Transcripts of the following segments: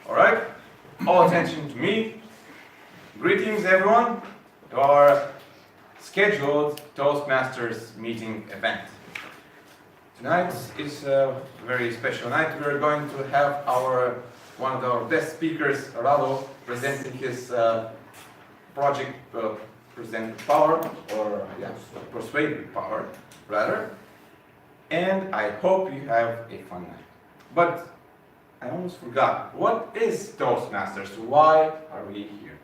All right, all attention to me. Greetings, everyone, to our scheduled Toastmasters meeting event. Tonight is a very special night. We're going to have one of our best speakers, Rado, presenting his project Present Power, or Persuade Power, rather. And I hope you have a fun night. But I almost forgot, what is Toastmasters? Why are we here?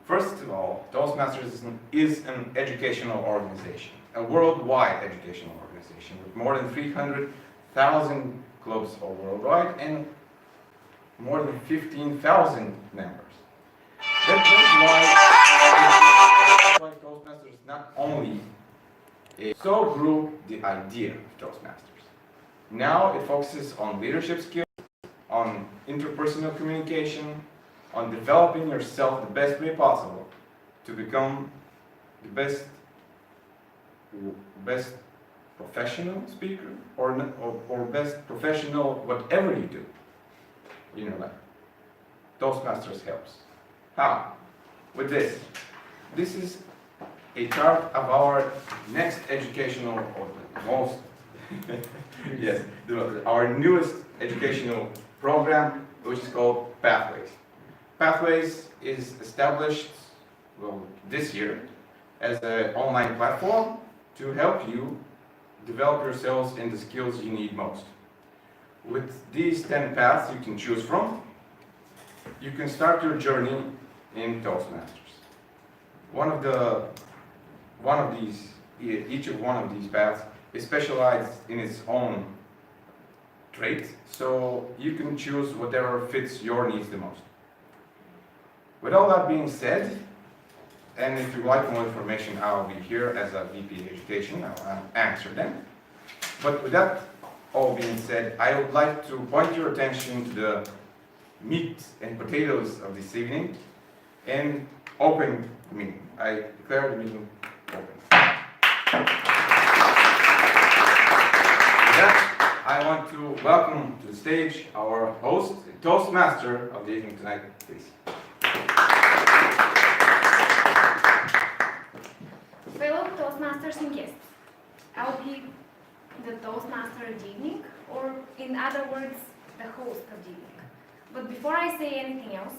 First of all, Toastmasters is an educational organization, a worldwide educational organization with more than 300,000 clubs all worldwide and more than 15,000 members. That's why Toastmasters not only so grew the idea of Toastmasters. Now it focuses on leadership skills, on interpersonal communication, on developing yourself the best way possible to become the best professional speaker or best professional whatever you do in your life. Toastmasters helps. How? With this. This is a chart of our next educational, or most, yes, our newest educational program, which is called Pathways. Pathways is established, this year as an online platform to help you develop yourselves in the skills you need most. With these 10 paths you can choose from, you can start your journey in Toastmasters. Each one of these paths is specialized in its own trait, so you can choose whatever fits your needs the most. With all that being said, and if you'd like more information, I'll be here as a VP Education, I'll answer them. But with that all being said, I would like to point your attention to the meat and potatoes of this evening and open the meeting. I declare the meeting open. With that, I want to welcome to the stage our host, Toastmaster of the evening tonight, please. Fellow Toastmasters and guests, I'll be the Toastmaster of the evening, or in other words, the host of the evening. But before I say anything else,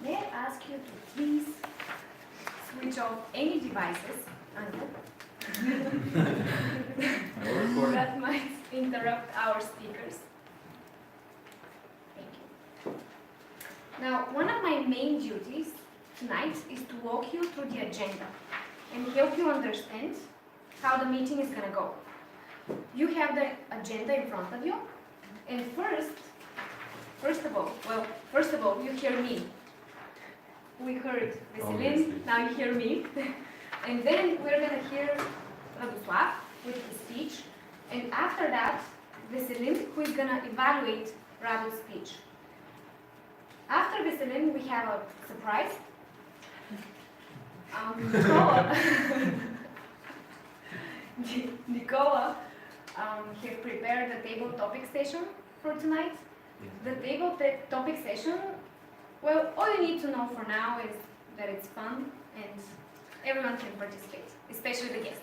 may I ask you to please switch off any devices that might interrupt our speakers. Thank you. Now, one of my main duties tonight is to walk you through the agenda and help you understand how the meeting is going to go. You have the agenda in front of you, and first of all, you hear me. We heard Veselin, now you hear me. And then we're going to hear Radoslav with his speech. And after that, Veselin, who is going to evaluate Rado's speech. After Veselin, we have a surprise. Nicola has prepared the table topic session for tonight. The table topic session, well, all you need to know for now is that it's fun and everyone can participate, especially the guests,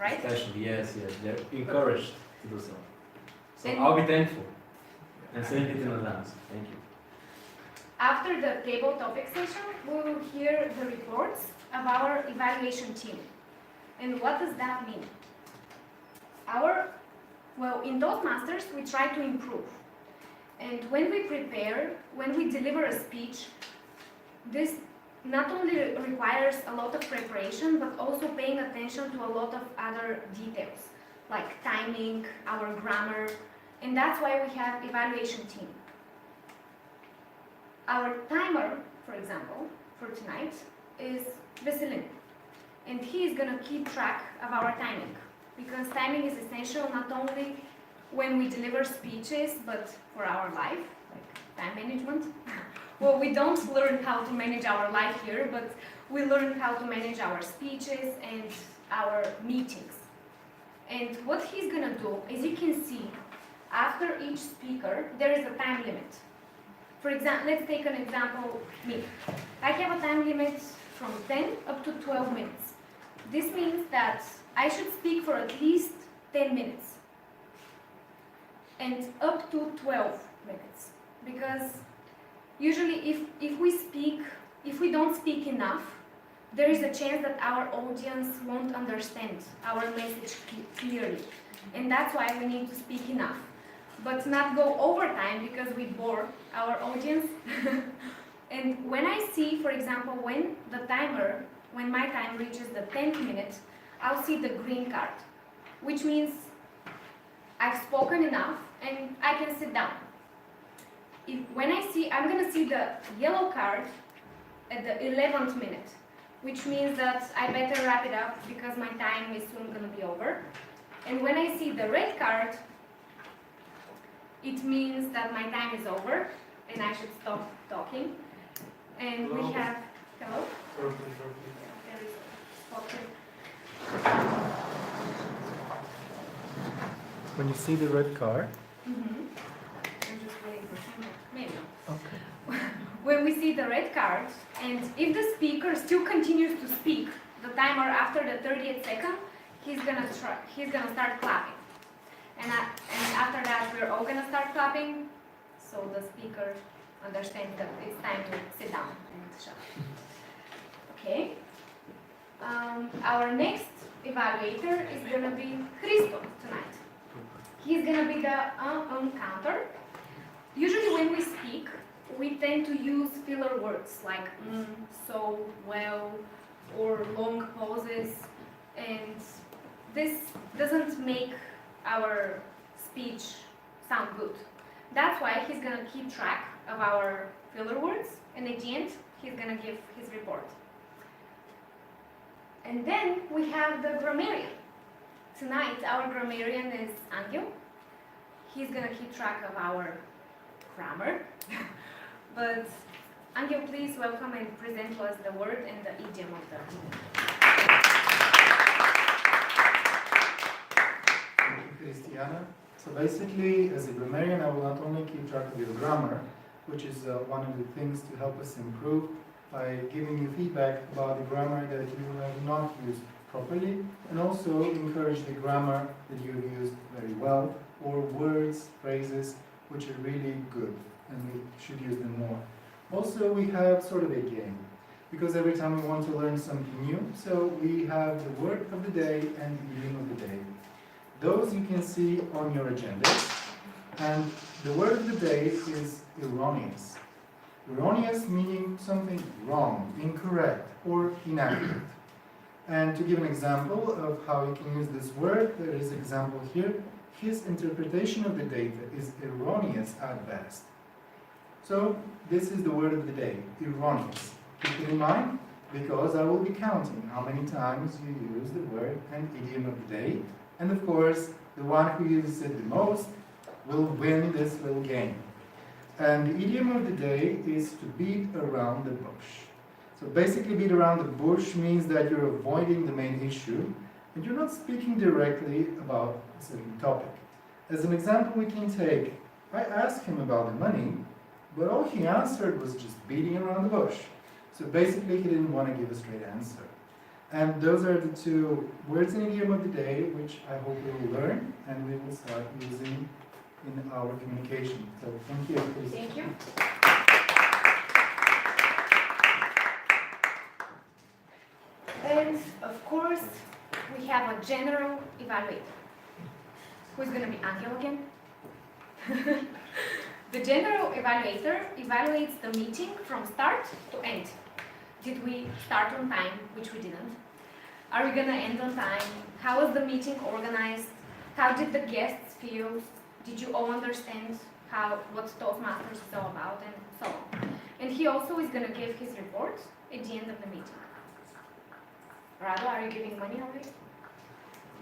right? Especially, yes, they're encouraged to do so. So I'll be thankful and send it in advance. Thank you. After the table topic session, we will hear the reports of our evaluation team. And what does that mean? In Toastmasters, we try to improve. And when we deliver a speech, this not only requires a lot of preparation, but also paying attention to a lot of other details, like timing, our grammar, and that's why we have evaluation team. Our timer, for example, for tonight, is Veselin, and he is going to keep track of our timing, because timing is essential not only when we deliver speeches, but for our life, like time management. Well, we don't learn how to manage our life here, but we learn how to manage our speeches and our meetings. And what he's going to do, as you can see, after each speaker, there is a time limit. For example, let's take an example, me. I have a time limit from 10 up to 12 minutes. This means that I should speak for at least 10 minutes and up to 12 minutes. Because usually if we don't speak enough, there is a chance that our audience won't understand our message clearly. And that's why we need to speak enough. But not go over time because we bore our audience. And when I see, for example, when my time reaches the 10th minute, I'll see the green card, which means I've spoken enough and I can sit down. I'm gonna see the yellow card at the 11th minute, which means that I better wrap it up because my time is soon gonna be over. And when I see the red card, it means that my time is over and I should stop talking. And we have, hello? There is a spot here. When you see the red card, I'm just waiting for someone. Maybe not. okay. When we see the red card, and if the speaker still continues to speak, the timer after the 30th second, he's gonna start clapping. And after that, we're all gonna start clapping, so the speaker understands that it's time to sit down and shut up. Okay. Our next evaluator is gonna be Christo tonight. He's gonna be the counter. Usually when we speak, we tend to use filler words like so, well, or long pauses, and this doesn't make our speech sound good. That's why he's gonna keep track of our filler words, and at the end, he's gonna give his report. And then we have the grammarian. Tonight, our grammarian is Angel. He's gonna keep track of our grammar. But Angel, please welcome and present to us the word and the idiom of the evening. Thank you, Christiana. So basically, as a grammarian, I will not only keep track of your grammar, which is one of the things to help us improve by giving you feedback about the grammar that you have not used properly, and also encourage the grammar that you have used very well, or words, phrases, which are really good, and we should use them more. Also, we have sort of a game, because every time we want to learn something new, so we have the word of the day and the idiom of the day. Those you can see on your agenda, and the word of the day is erroneous. Erroneous meaning something wrong, incorrect, or inaccurate. And to give an example of how you can use this word, there is an example here. His interpretation of the data is erroneous at best. So this is the word of the day, erroneous. Keep it in mind, because I will be counting how many times you use the word and idiom of the day. And of course, the one who uses it the most will win this little game. And the idiom of the day is to beat around the bush. So basically, beat around the bush means that you're avoiding the main issue and you're not speaking directly about a certain topic. As an example, we can take, I asked him about the money, but all he answered was just beating around the bush. So basically, he didn't want to give a straight answer. And those are the two words and idiom of the day, which I hope we will learn and we will start using in our communication. So thank you. Please. Thank you. And of course, we have a general evaluator. Who's going to be Angel again? The general evaluator evaluates the meeting from start to end. Did we start on time, which we didn't? Are we going to end on time? How was the meeting organized? How did the guests feel? Did you all understand what Toastmasters is all about, and so on? And he also is going to give his report at the end of the meeting. Rado, are you giving money already?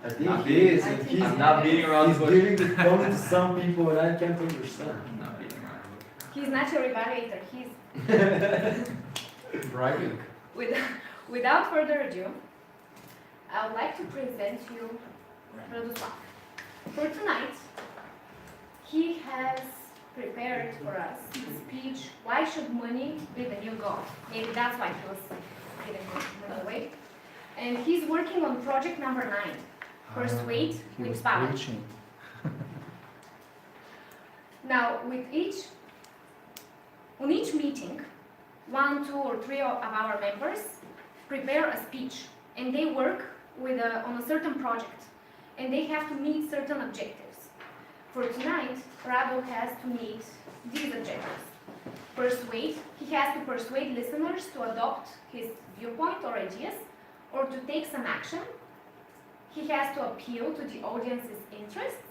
I think he is, and he's not beating around the bush. giving the phone to some people and I can't understand. I'm not beating around the bush. He's not your evaluator. He's Bribing. Without further ado, I would like to present you Radoslav. For tonight, he prepared for us a speech, Why Should Money Be the New God? Maybe that's why he was giving money away. And he's working on project number 9, Persuade He with was Power. preaching. Now, on each meeting, 1, 2, or 3 of our members prepare a speech, and they work on a certain project, and they have to meet certain objectives. For tonight, Rado has to meet these objectives. Persuade, he has to persuade listeners to adopt his viewpoint or ideas, or to take some action. He has to appeal to the audience's interests,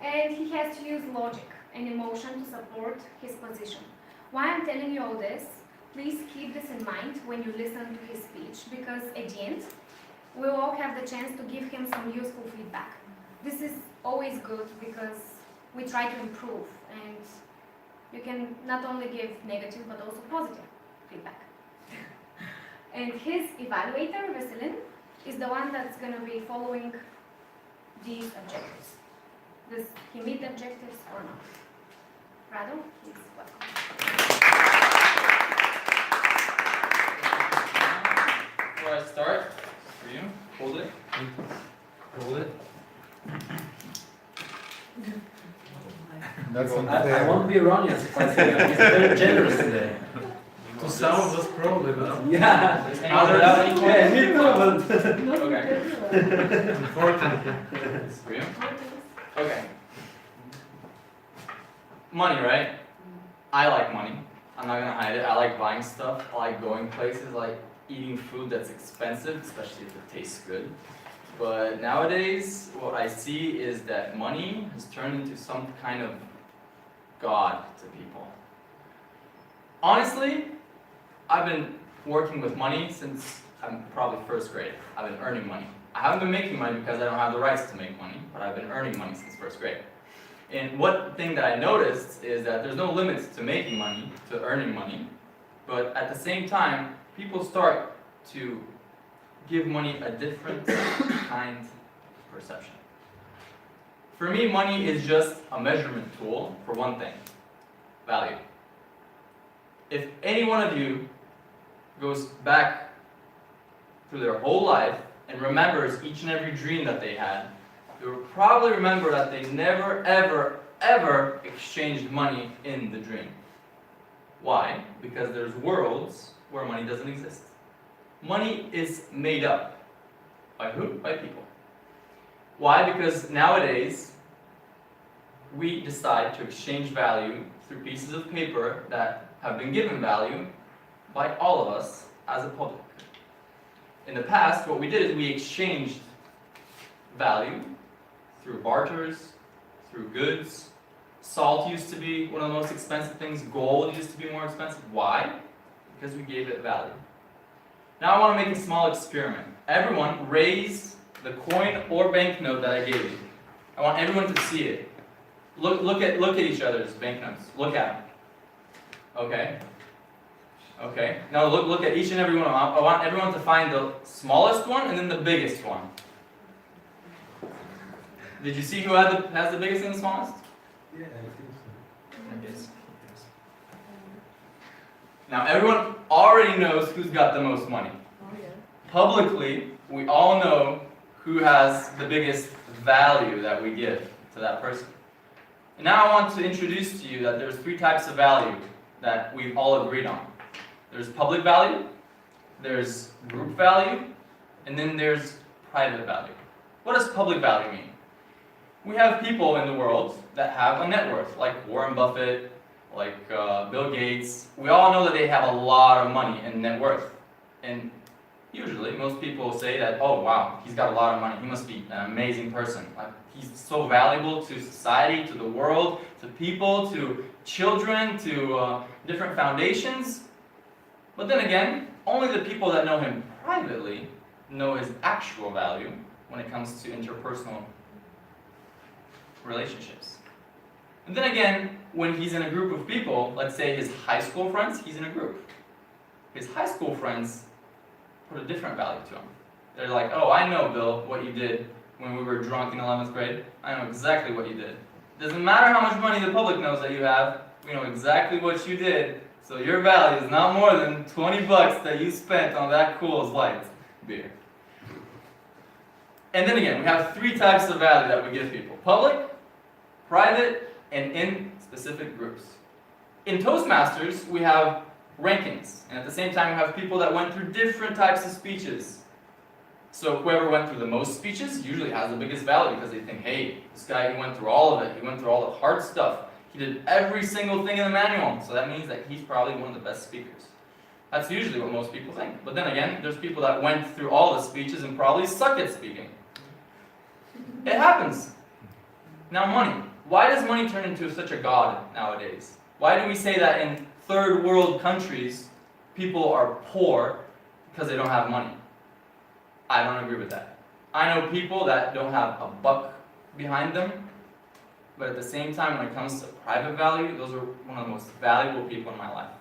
and he has to use logic and emotion to support his position. Why I'm telling you all this, please keep this in mind when you listen to his speech, because at the end, we'll all have the chance to give him some useful feedback. This is always good because we try to improve, and you can not only give negative but also positive feedback. And his evaluator, Veselin, is the one that's going to be following these objectives. Does he meet the objectives or not? Rado, please welcome. Before I start, for you, hold it. Hold it. That's I unfair. won't be Iranian if I say that. He's very generous today. To some of us, probably, but Yeah. Does anyone without any Yeah, me too, but Okay. unfortunately, For you? Okay. Money, right? I like money. I'm not gonna hide it. I like buying stuff. I like going places. I like eating food that's expensive, especially if it tastes good. But nowadays, what I see is that money has turned into some kind of god to people. Honestly, I've been working with money since I'm probably first grade. I've been earning money. I haven't been making money because I don't have the rights to make money, but I've been earning money since first grade. And one thing that I noticed is that there's no limits to making money, to earning money, but at the same time, people start to give money a different kind of perception. For me, money is just a measurement tool for one thing: value. If any one of you goes back through their whole life and remembers each and every dream that they had, you will probably remember that they never, ever, ever exchanged money in the dream. Why? Because there's worlds where money doesn't exist. Money is made up. By who? By people. Why? Because nowadays, we decide to exchange value through pieces of paper that have been given value by all of us as a public. In the past, what we did is we exchanged value through barters, through goods. Salt used to be one of the most expensive things. Gold used to be more expensive. Why? Because we gave it value. Now I want to make a small experiment. Everyone raise the coin or banknote that I gave you. I want everyone to see it. Look at each other's banknotes. Look at them. Okay. Okay. Now look at each and every one of them. I want everyone to find the smallest one and then the biggest one. Did you see who has the biggest and the smallest? yeah, I think so. Yes. Now everyone already knows who's got the most money. Publicly, we all know who has the biggest value that we give to that person. And now I want to introduce to you that there's 3 types of value that we've all agreed on. There's public value, there's group value, and then there's private value. What does public value mean? We have people in the world that have a net worth, like Warren Buffett, like Bill Gates. We all know that they have a lot of money and net worth. And usually, most people say that, oh wow, he's got a lot of money, he must be an amazing person. Like, he's so valuable to society, to the world, to people, to children, to different foundations. But then again, only the people that know him privately know his actual value when it comes to interpersonal relationships. And then again, when he's in a group of people, let's say his high school friends, he's in a group. His high school friends put a different value to him. They're like, oh, I know, Bill, what you did when we were drunk in 11th grade. I know exactly what you did. Doesn't matter how much money the public knows that you have, we know exactly what you did, so your value is not more than 20 bucks that you spent on that Coors Light beer. And then again, we have 3 types of value that we give people: public, private, and in specific groups. In Toastmasters, we have rankings, and at the same time we have people that went through different types of speeches. So whoever went through the most speeches usually has the biggest value, because they think, hey, this guy, he went through all of it, he went through all the hard stuff, he did every single thing in the manual, so that means that he's probably one of the best speakers. That's usually what most people think. But then again, there's people that went through all the speeches and probably suck at speaking. It happens. Now money. Why does money turn into such a god nowadays? Why do we say that in third world countries people are poor because they don't have money? I don't agree with that. I know people that don't have a buck behind them, but at the same time, when it comes to private value, those are one of the most valuable people in my life.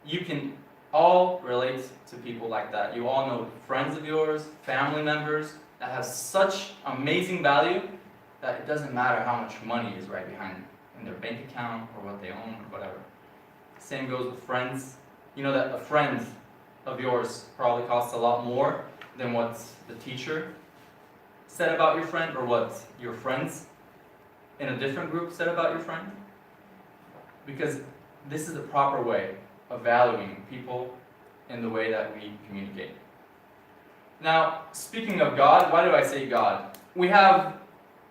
You can all relate to people like that. You all know friends of yours, family members that have such amazing value that it doesn't matter how much money is right behind them in their bank account or what they own or whatever. Same goes with friends. You know that a friend of yours probably costs a lot more than what the teacher said about your friend, or what your friends in a different group said about your friend. Because this is the proper way of valuing people in the way that we communicate. Now, speaking of God, why do I say God? We have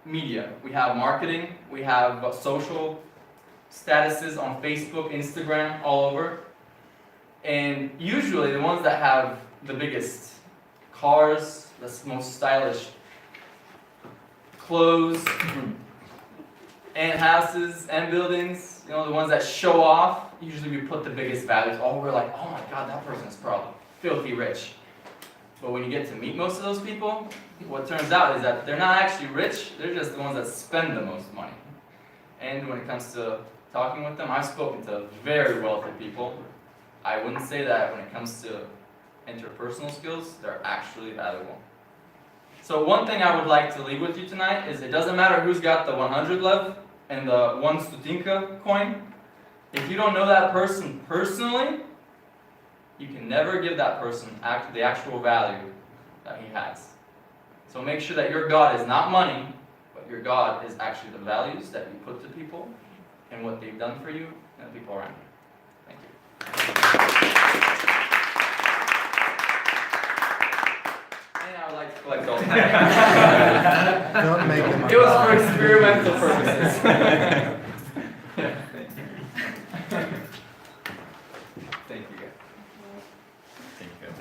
media, we have marketing, we have social statuses on Facebook, Instagram, all over. And usually the ones that have the biggest cars, the most stylish clothes, and houses and buildings, you know, the ones that show off, usually we put the biggest values. Oh, we're like, oh my God, that person's probably filthy rich. But when you get to meet most of those people, what turns out is that they're not actually rich, they're just the ones that spend the most money. And when it comes to talking with them, I've spoken to very wealthy people. I wouldn't say that when it comes to interpersonal skills, they're actually valuable. So one thing I would like to leave with you tonight is it doesn't matter who's got the 100 lev and the 1 stutinka coin. If you don't know that person personally, you can never give that person the actual value that he has. So make sure that your God is not money, but your God is actually the values that you put to people and what they've done for you and the people around you. Thank you. And I would like to collect all the money. Don't make them. It was for experimental purposes. Thank you guys.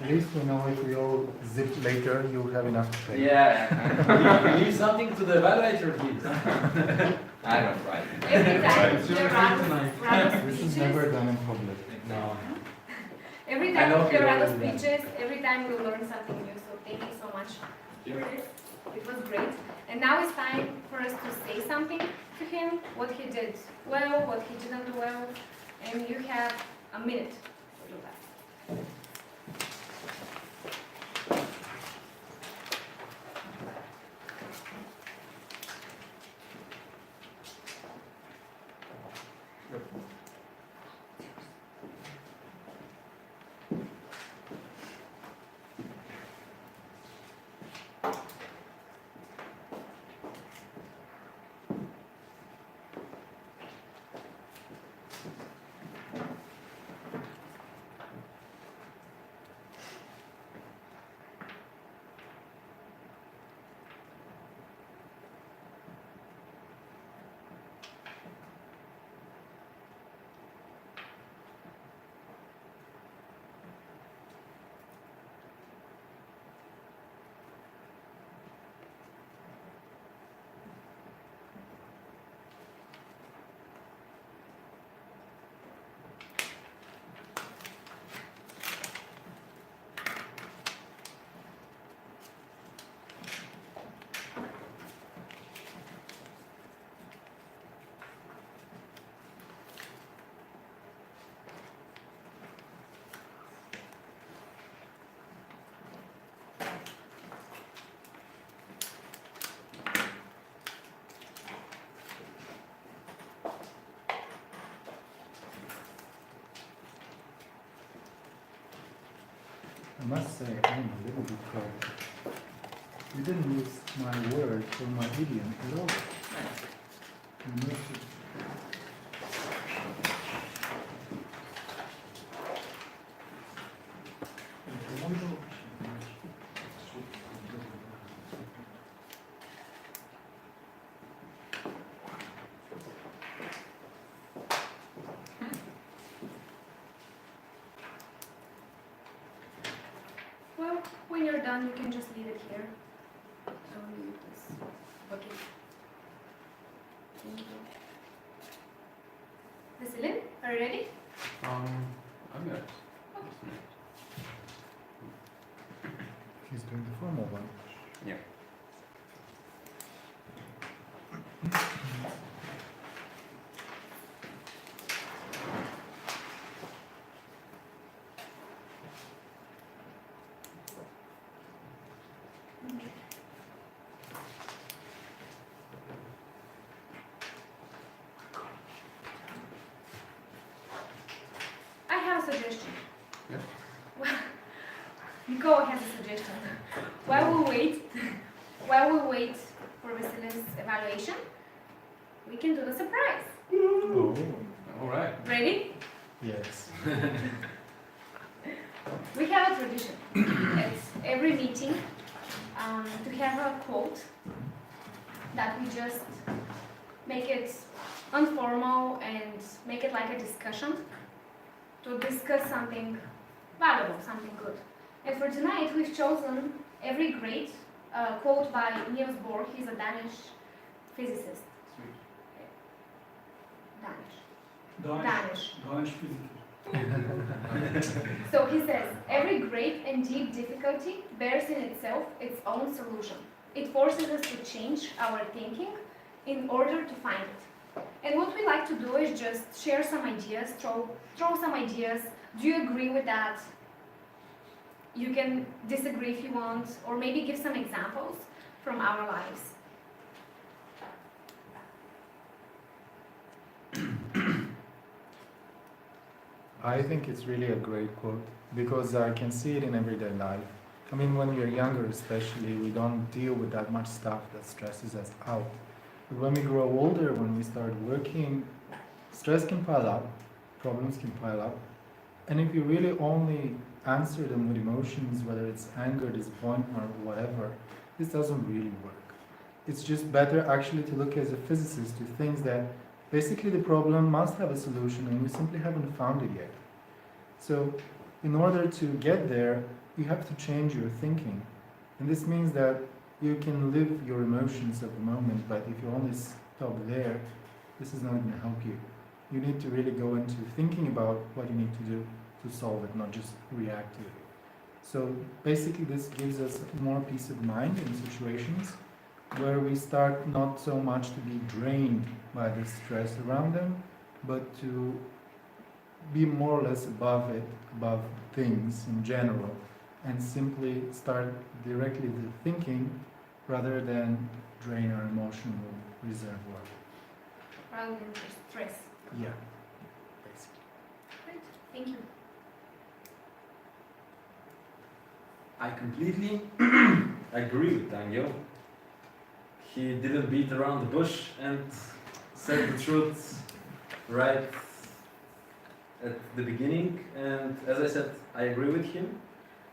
At least we know if we all zip later, you'll have enough to pay. Yeah. Leave something to the evaluator, please. I don't write. Every time It's there your are turn tonight. random This is speeches, never done in public. No. every I time know there you are already done. speeches, every time we learn something new. So thank you so much for this. It was great. And now it's time for us to say something to him, what he did well, what he didn't do well, and you have a minute to do that. I must say, I'm a little bit proud. You didn't use my word or my idiom at all. You know, Well, when you're done, you can just leave it here. Don't leave this bucket. Thank you. Vasilin, are you ready? I'm good. he's doing the formal one. Yeah. I have a suggestion. Yeah. Nico has a suggestion. While we wait for Vasilin's evaluation, we can do the surprise. Oh, All right. Ready? yes. We have a tradition at every meeting to have a quote that we just make it informal and make it like a discussion to discuss something valuable, something good. And for tonight, we've chosen every great quote by Niels Bohr. He's a Danish physicist. Danish. So he says, every great and deep difficulty bears in itself its own solution. It forces us to change our thinking in order to find it. And what we like to do is just share some ideas, throw some ideas. Do you agree with that? You can disagree if you want, or maybe give some examples from our lives. I think it's really a great quote because I can see it in everyday life. I mean, when we're younger especially, we don't deal with that much stuff that stresses us out. But when we grow older, when we start working, stress can pile up, problems can pile up. And if you really only answer them with emotions, whether it's anger, disappointment, or whatever, this doesn't really work. It's just better actually to look as a physicist to things that basically the problem must have a solution and we simply haven't found it yet. So in order to get there, you have to change your thinking. And this means that you can live your emotions at the moment, but if you only stop there, this is not going to help you. You need to really go into thinking about what you need to do to solve it, not just react to it. So basically this gives us more peace of mind in situations where we start not so much to be drained by the stress around them, but to be more or less above it, above things in general, and simply start directly the thinking rather than drain our emotional reservoir. Rather than just stress. Yeah, basically. Great, thank you. I completely agree with Daniel. He didn't beat around the bush and said the truth right at the beginning. And as I said, I agree with him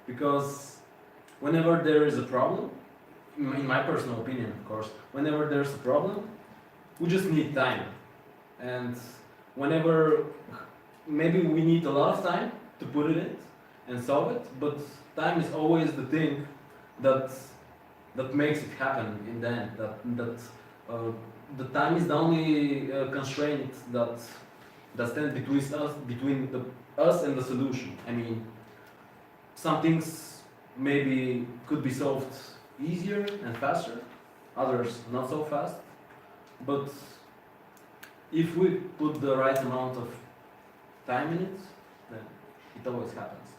because whenever there is a problem, in my personal opinion, of course, whenever there's a problem, we just need time. And whenever, maybe we need a lot of time to put it in and solve it, but time is always the thing that makes it happen in the end. The time is the only constraint that stands between us and the solution. I mean, some things maybe could be solved easier and faster, others not so fast. But if we put the right amount of time in it, then it always happens.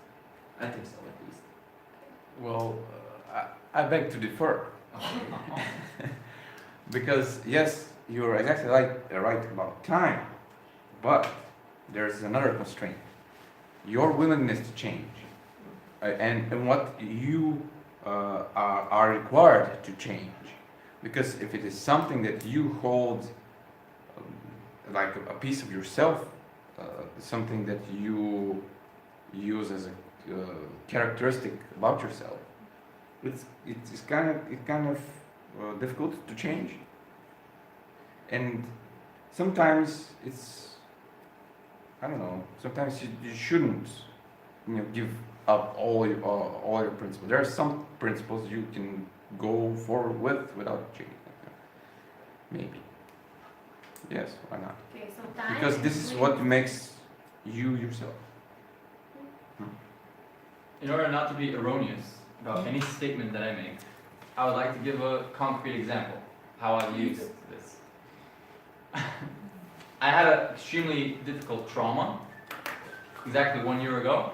I think so, at least. Well, I beg to differ. Because yes, you're exactly right about time, but there's another constraint: your willingness to change. and what you are required to change. Because if it is something that you hold like a piece of yourself, something that you use as a characteristic about yourself, it's kind of difficult to change. And sometimes it's, I don't know, sometimes you shouldn't, give up all your principles. There are some principles you can go forward with without changing them. Maybe. Yes, why not? Okay, so time. Because this is what makes you yourself. In order not to be erroneous about any statement that I make, I would like to give a concrete example how I've used this. I had an extremely difficult trauma exactly 1 year ago,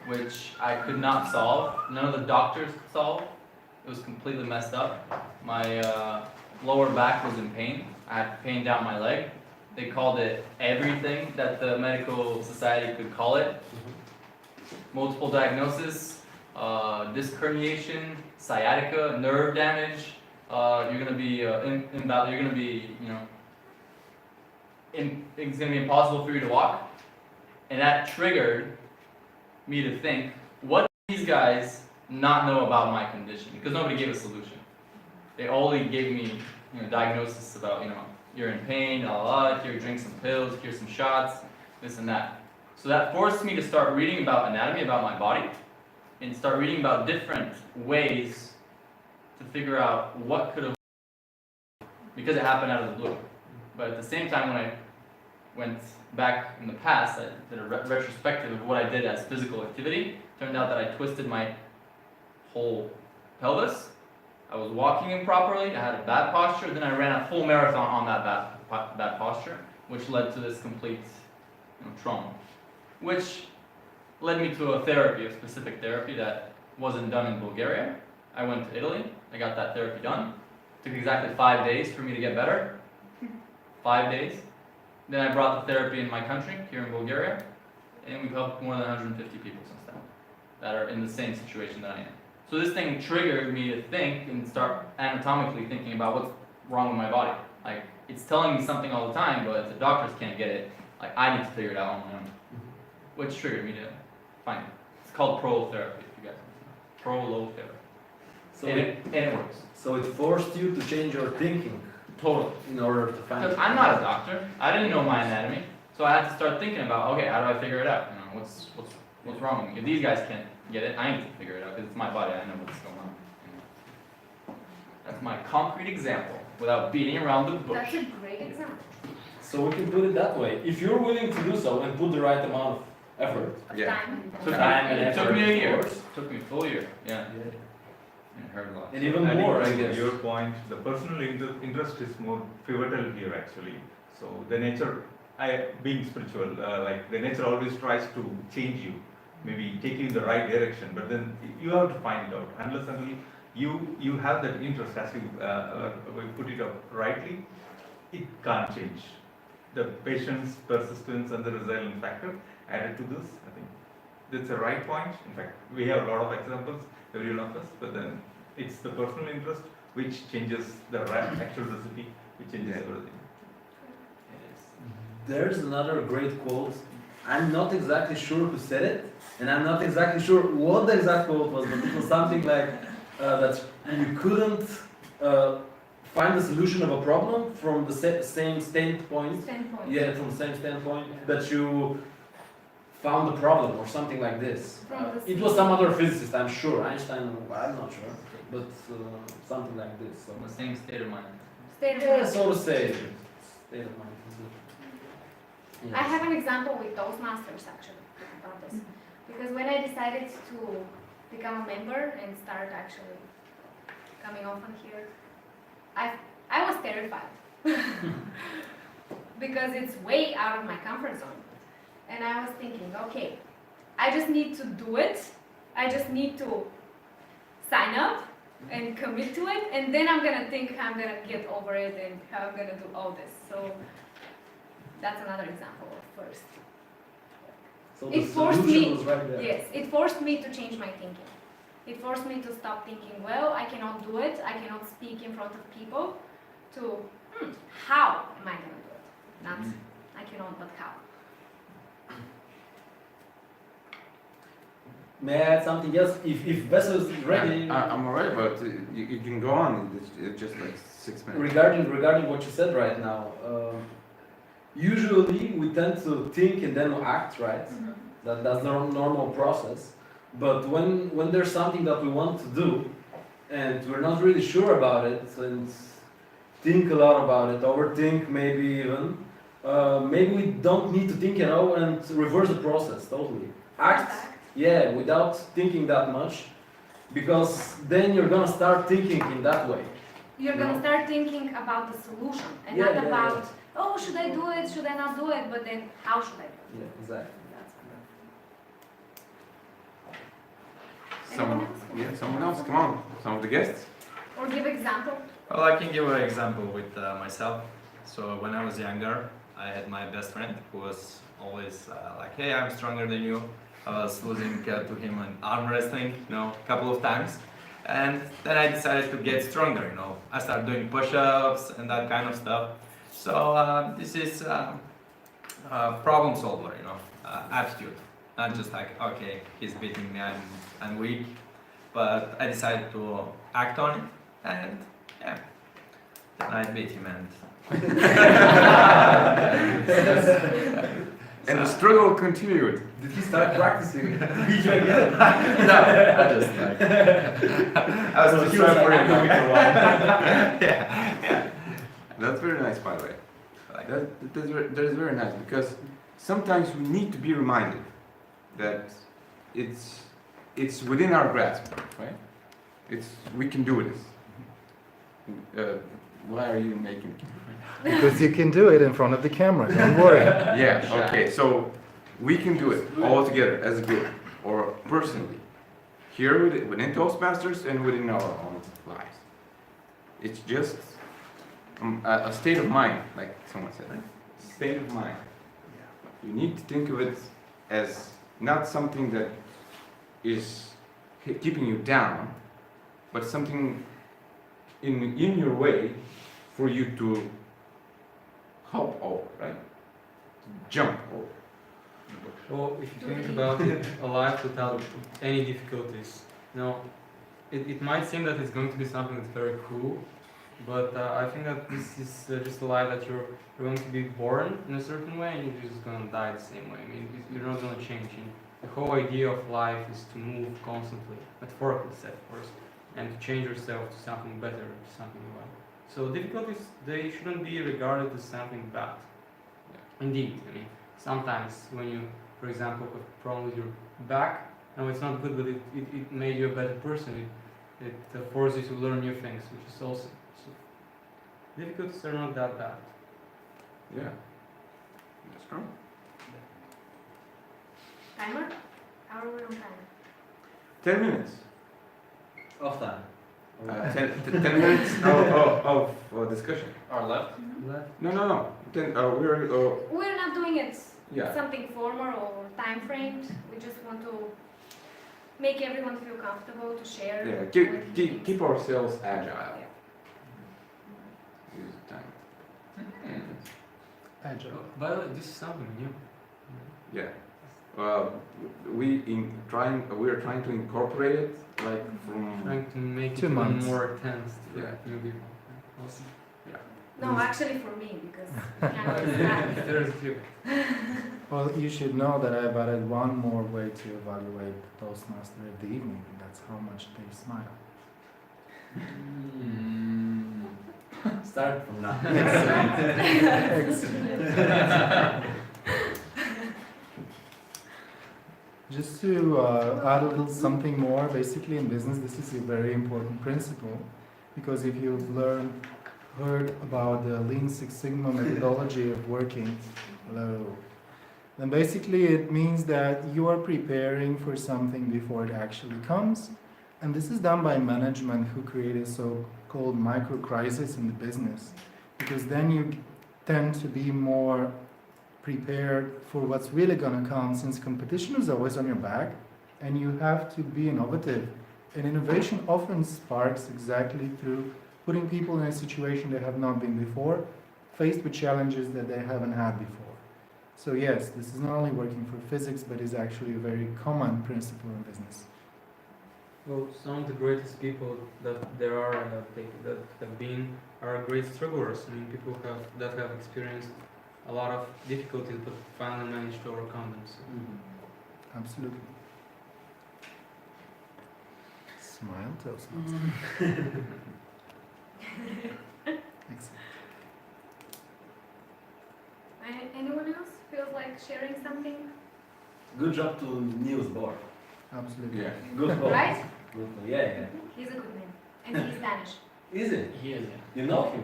which I could not solve. None of the doctors could solve. It was completely messed up. My lower back was in pain. I had pain down my leg. They called it everything that the medical society could call it. Multiple diagnosis, disc herniation, sciatica, nerve damage. You're gonna be invalid. You're gonna be, it's gonna be impossible for you to walk. And that triggered me to think, what do these guys not know about my condition? Because nobody gave a solution. They only gave me, diagnosis about, you're in pain, here, drink some pills, here's some shots, this and that. So that forced me to start reading about anatomy, about my body, and start reading about different ways to figure out what could have, because it happened out of the blue. But at the same time, when I went back in the past, I did a retrospective of what I did as physical activity. Turned out that I twisted my whole pelvis. I was walking improperly, I had a bad posture, then I ran a full marathon on that bad posture, which led to this complete trauma. Which led me to a therapy, a specific therapy that wasn't done in Bulgaria. I went to Italy, I got that therapy done. It took exactly 5 days for me to get better. 5 days. Then I brought the therapy in my country, here in Bulgaria, and we've helped more than 150 people since then that are in the same situation that I am. So this thing triggered me to think and start anatomically thinking about what's wrong with my body. Like, it's telling me something all the time, but the doctors can't get it. Like, I need to figure it out on my own. Which triggered me to find it. It's called prolotherapy, if you guys know. Prolotherapy. So And it works. So it forced you to change your thinking Totally. in order to find. Because I'm not a doctor. I didn't know my anatomy. So I had to start thinking about, okay, how do I figure it out? What's wrong with me? If these guys can't get it, I need to figure it out because it's my body. I know what's going on. That's my concrete example without beating around the bush. That's a great example. So we can put it that way. If you're willing to do so and put the right amount of effort. Yeah. Time. It took me a year. of course. It took me a full year. Yeah. And it hurt a lot. And even Adding more, I to guess. your point, the personal interest is more pivotal here actually. So the nature, being spiritual, like the nature always tries to change you, maybe take you in the right direction, but then you have to find it out. Unless until you have that interest, as you put it up rightly, it can't change. The patience, persistence, and the resilience factor added to this, I think that's a right point. In fact, we have a lot of examples, every one of us, but then it's the personal interest which changes the actual recipe, which changes everything. There's another great quote. I'm not exactly sure who said it, and I'm not exactly sure what the exact quote was, but it was something like that you couldn't find the solution of a problem from the same standpoint. Standpoint. Yeah, from the same standpoint that you found the problem, or something like this. It was some other physicist, I'm sure. Einstein, I'm not sure, but something like this. So. In the same state of mind. State of Yeah, mind. so to say. State of mind. Yes. I have an example with Toastmasters actually about this. Because when I decided to become a member and start actually coming often here, I was terrified. Because it's way out of my comfort zone. And I was thinking, okay, I just need to do it. I just need to sign up and commit to it. And then I'm going to think how I'm going to get over it and how I'm going to do all this. So that's another example of first. So It the forced solution me- was right there. Yes, it forced me to change my thinking. It forced me to stop thinking, well, I cannot do it, I cannot speak in front of people, to, how am I gonna do it? Not, I cannot, but how. May I add something else? If Vessel is ready, I'm alright, but you can go on. It's just like 6 minutes. regarding what you said right now, usually we tend to think and then act, right? That's the normal process. But when there's something that we want to do and we're not really sure about it and think a lot about it, overthink maybe even, maybe we don't need to think at all and reverse the process totally. Act, yeah, without thinking that much, because then you're gonna start thinking in that way. You're gonna start thinking about the solution and Yeah, not yeah, about, oh, should I do it, should I not do it, but then how should I do it? Yeah, exactly. That's correct. Someone else, come on. Some of the guests. Or give example. Well, I can give an example with myself. So when I was younger, I had my best friend who was always like, "Hey, I'm stronger than you." I was losing to him in arm wrestling, a couple of times, and then I decided to get stronger. I started doing push-ups and that kind of stuff. So this is problem solver, attitude. Not just like, okay, he's beating me, I'm weak, but I decided to act on it, and yeah, then I beat him, and And the struggle continued. Did he start practicing? Beat you again? no, I just like, I was just trying for him. yeah. That's very nice, by the way. Like, That is very nice, because sometimes we need to be reminded that it's within our grasp, right? We can do this. Why are you making? Because you can do it in front of the camera, don't worry. Yeah. Okay. So we can do it all together as a group or personally, here within Toastmasters and within our own lives. It's just a state of mind, like someone said. Right? State of mind. You need to think of it as not something that is keeping you down, but something in your way for you to hop over, right? To jump over. Well, if you think about it, a life without any difficulties, it might seem that it's going to be something that's very cool, but I think that this is just a life that you're going to be born in a certain way and you're just going to die the same way. I mean, you're not going to change. And the whole idea of life is to move constantly, metaphorically said, of course, and to change yourself to something better, to something new. So difficulties, they shouldn't be regarded as something bad. Indeed, I mean, sometimes when you, for example, have a problem with your back, it's not good, but it made you a better person. It forces you to learn new things, which is awesome. So difficulties are not that bad. Yeah. That's true. Timer? How are we on time? 10 minutes. Off time. 10 minutes of discussion. Or left. No. We're not doing it Yeah. something formal or time framed. We just want to make everyone feel comfortable to share. Yeah. Keep ourselves agile. Yeah. Use the time. Agile. By the way, this is something new. Yeah. We are trying to incorporate it like from. Trying to make 2 it even months. more intense for Yeah. new people. Awesome. No, actually for me, because yeah, There's you. Well, you should know that I've added one more way to evaluate the Toastmaster of the evening, and that's how much they smile. Start from now. Excellent. Just to add a little something more, basically in business, this is a very important principle, because if you've heard about the Lean Six Sigma methodology of working, then basically it means that you are preparing for something before it actually comes, and this is done by management who create a so-called micro-crisis in the business, because then you tend to be more prepared for what's really going to come, since competition is always on your back and you have to be innovative. And innovation often sparks exactly through putting people in a situation they have not been before, faced with challenges that they haven't had before. So yes, this is not only working for physics, but is actually a very common principle in business. Well, some of the greatest people that there are that have been are great strugglers. I mean, people that have experienced a lot of difficulties, but finally managed to overcome them. So. Absolutely. Smile, Toastmasters. Excellent. Anyone else feels like sharing something? Good job to Niels Bohr. Absolutely. Yeah. Good boy. Right? Good boy. Yeah. He's a good man. And he's Spanish. Is it? He is. You know him?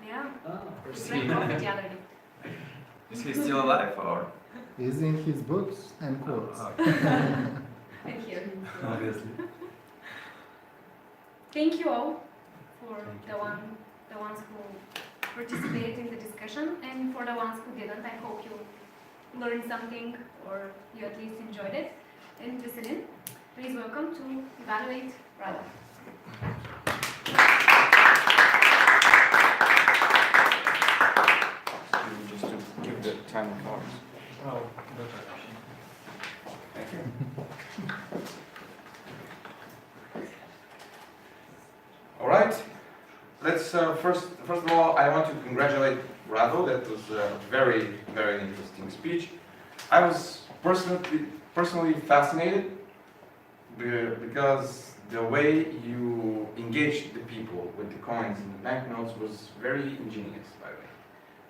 Yeah. Ah. We drank coffee the other day. Is he still alive or? Is in his books and quotes. And here. Obviously. Thank you all for Thank you. the ones who participated in the discussion, and for the ones who didn't. I hope you learned something, or you at least enjoyed it and listened in. Please welcome to evaluate Rada. Just to give the time cards. Oh, Thank you. All right. Let's first of all, I want to congratulate Rado. That was a very, very interesting speech. I was personally fascinated because the way you engaged the people with the coins and the banknotes was very ingenious, by the way.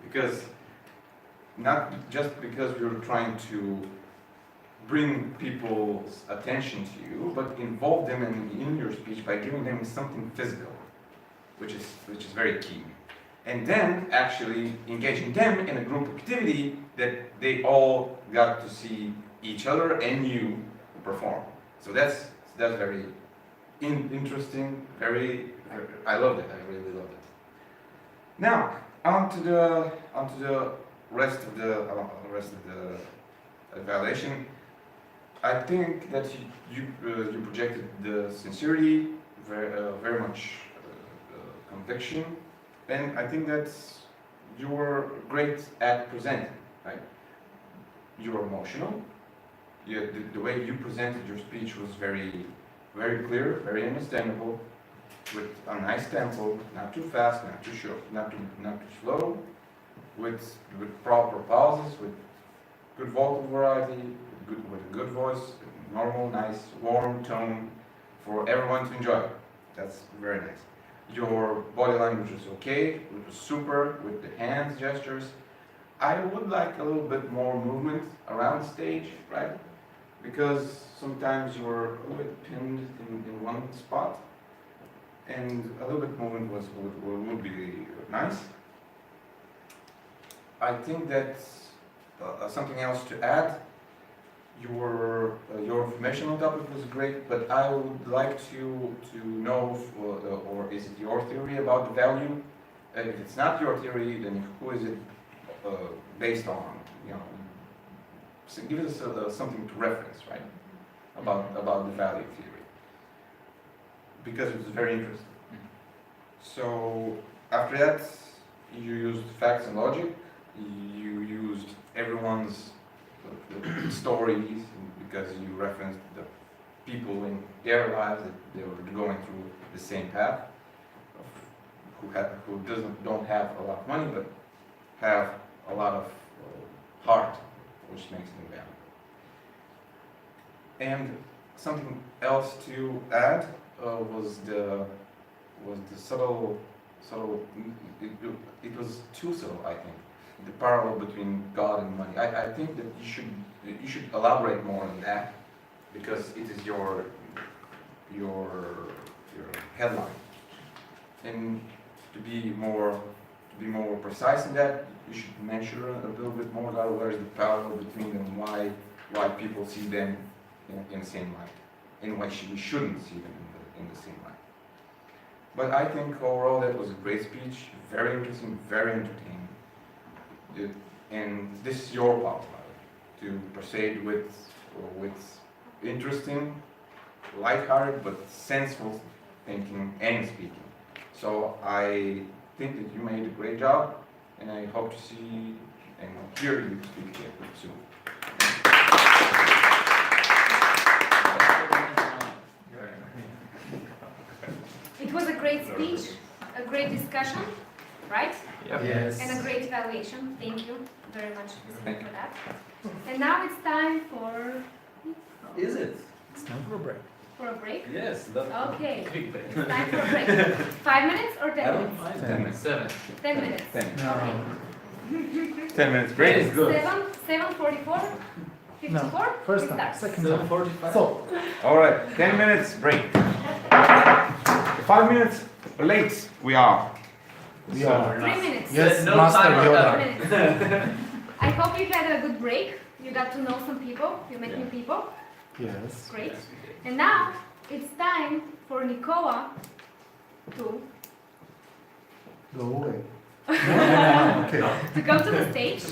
Because not just because you're trying to bring people's attention to you, but involve them in your speech by giving them something physical, which is very key. And then actually engaging them in a group activity that they all got to see each other and you perform. So that's very interesting. I loved it. I really loved it. Now on to the rest of the evaluation. I think that you projected the sincerity, very much conviction, and I think that you were great at presenting. Right? You were emotional. The way you presented your speech was very clear, very understandable, with a nice tempo, not too fast, not too short, not too slow, with proper pauses, with good vocal variety, with a good voice, normal, nice, warm tone for everyone to enjoy. That's very nice. Your body language was okay, it was super, with the hands gestures. I would like a little bit more movement around stage, right? Because sometimes you were a little bit pinned in one spot, and a little bit movement would be nice. I think that something else to add. Your information on topic was great, but I would like to know, or is it your theory about the value? If it's not your theory, then who is it based on? You know, so give us something to reference, right? About the value theory, because it was very interesting. So after that, you used facts and logic. You used everyone's stories, because you referenced the people in their lives that they were going through the same path, who don't have a lot of money but have a lot of heart, which makes them valuable. And something else to add was the subtle. It was too subtle, I think. The parallel between God and money. I think that you should elaborate more on that, because it is your headline. And to be more precise in that, you should mention a little bit more about where is the parallel between them, why people see them in the same light, and why we shouldn't see them in the same light. But I think overall that was a great speech, very interesting, very entertaining. And this is your power to proceed with interesting, lighthearted, but sensible thinking and speaking. So I think that you made a great job, and I hope to see and hear you speak again soon. It was a great speech, a great discussion, right? Yes. And a great evaluation. Thank you very much Thank you. for that. And now it's time for Is it? It's time for a break. a break. Yes. That, Okay, Big bang. it's time for a break. 5 minutes or I 10 don't minutes? mind. 10 minutes. 7. 10 minutes. 10 minutes. Okay. 10 minutes Great break. is good. 7:44, 54. No, first we time, start. second time. 7:45. So, All right, 10 minutes break. 5 minutes late we are. we are. 3 minutes. Yes, No Master timer. 3 Yoda. minutes. I hope you had a good break. You got to know some people. You met new people. Yes. Great. And now it's time for Nikola to Go away. Okay. to come to the stage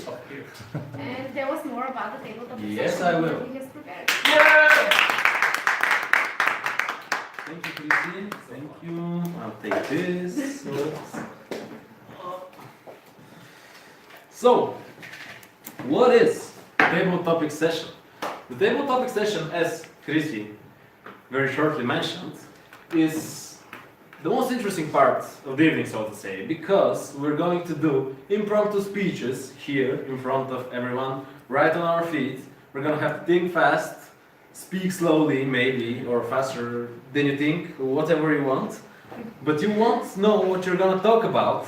and tell us more about the tabletop Yes, session I will. that he has prepared. Thank you, Christine. Thank you. I'll take this. So, what is table topic session? The table topic session, as Christy very shortly mentioned, is the most interesting part of the evening, so to say, because we're going to do impromptu speeches here in front of everyone, right on our feet. We're gonna have to think fast, speak slowly, maybe, or faster than you think, whatever you want. But you won't know what you're gonna talk about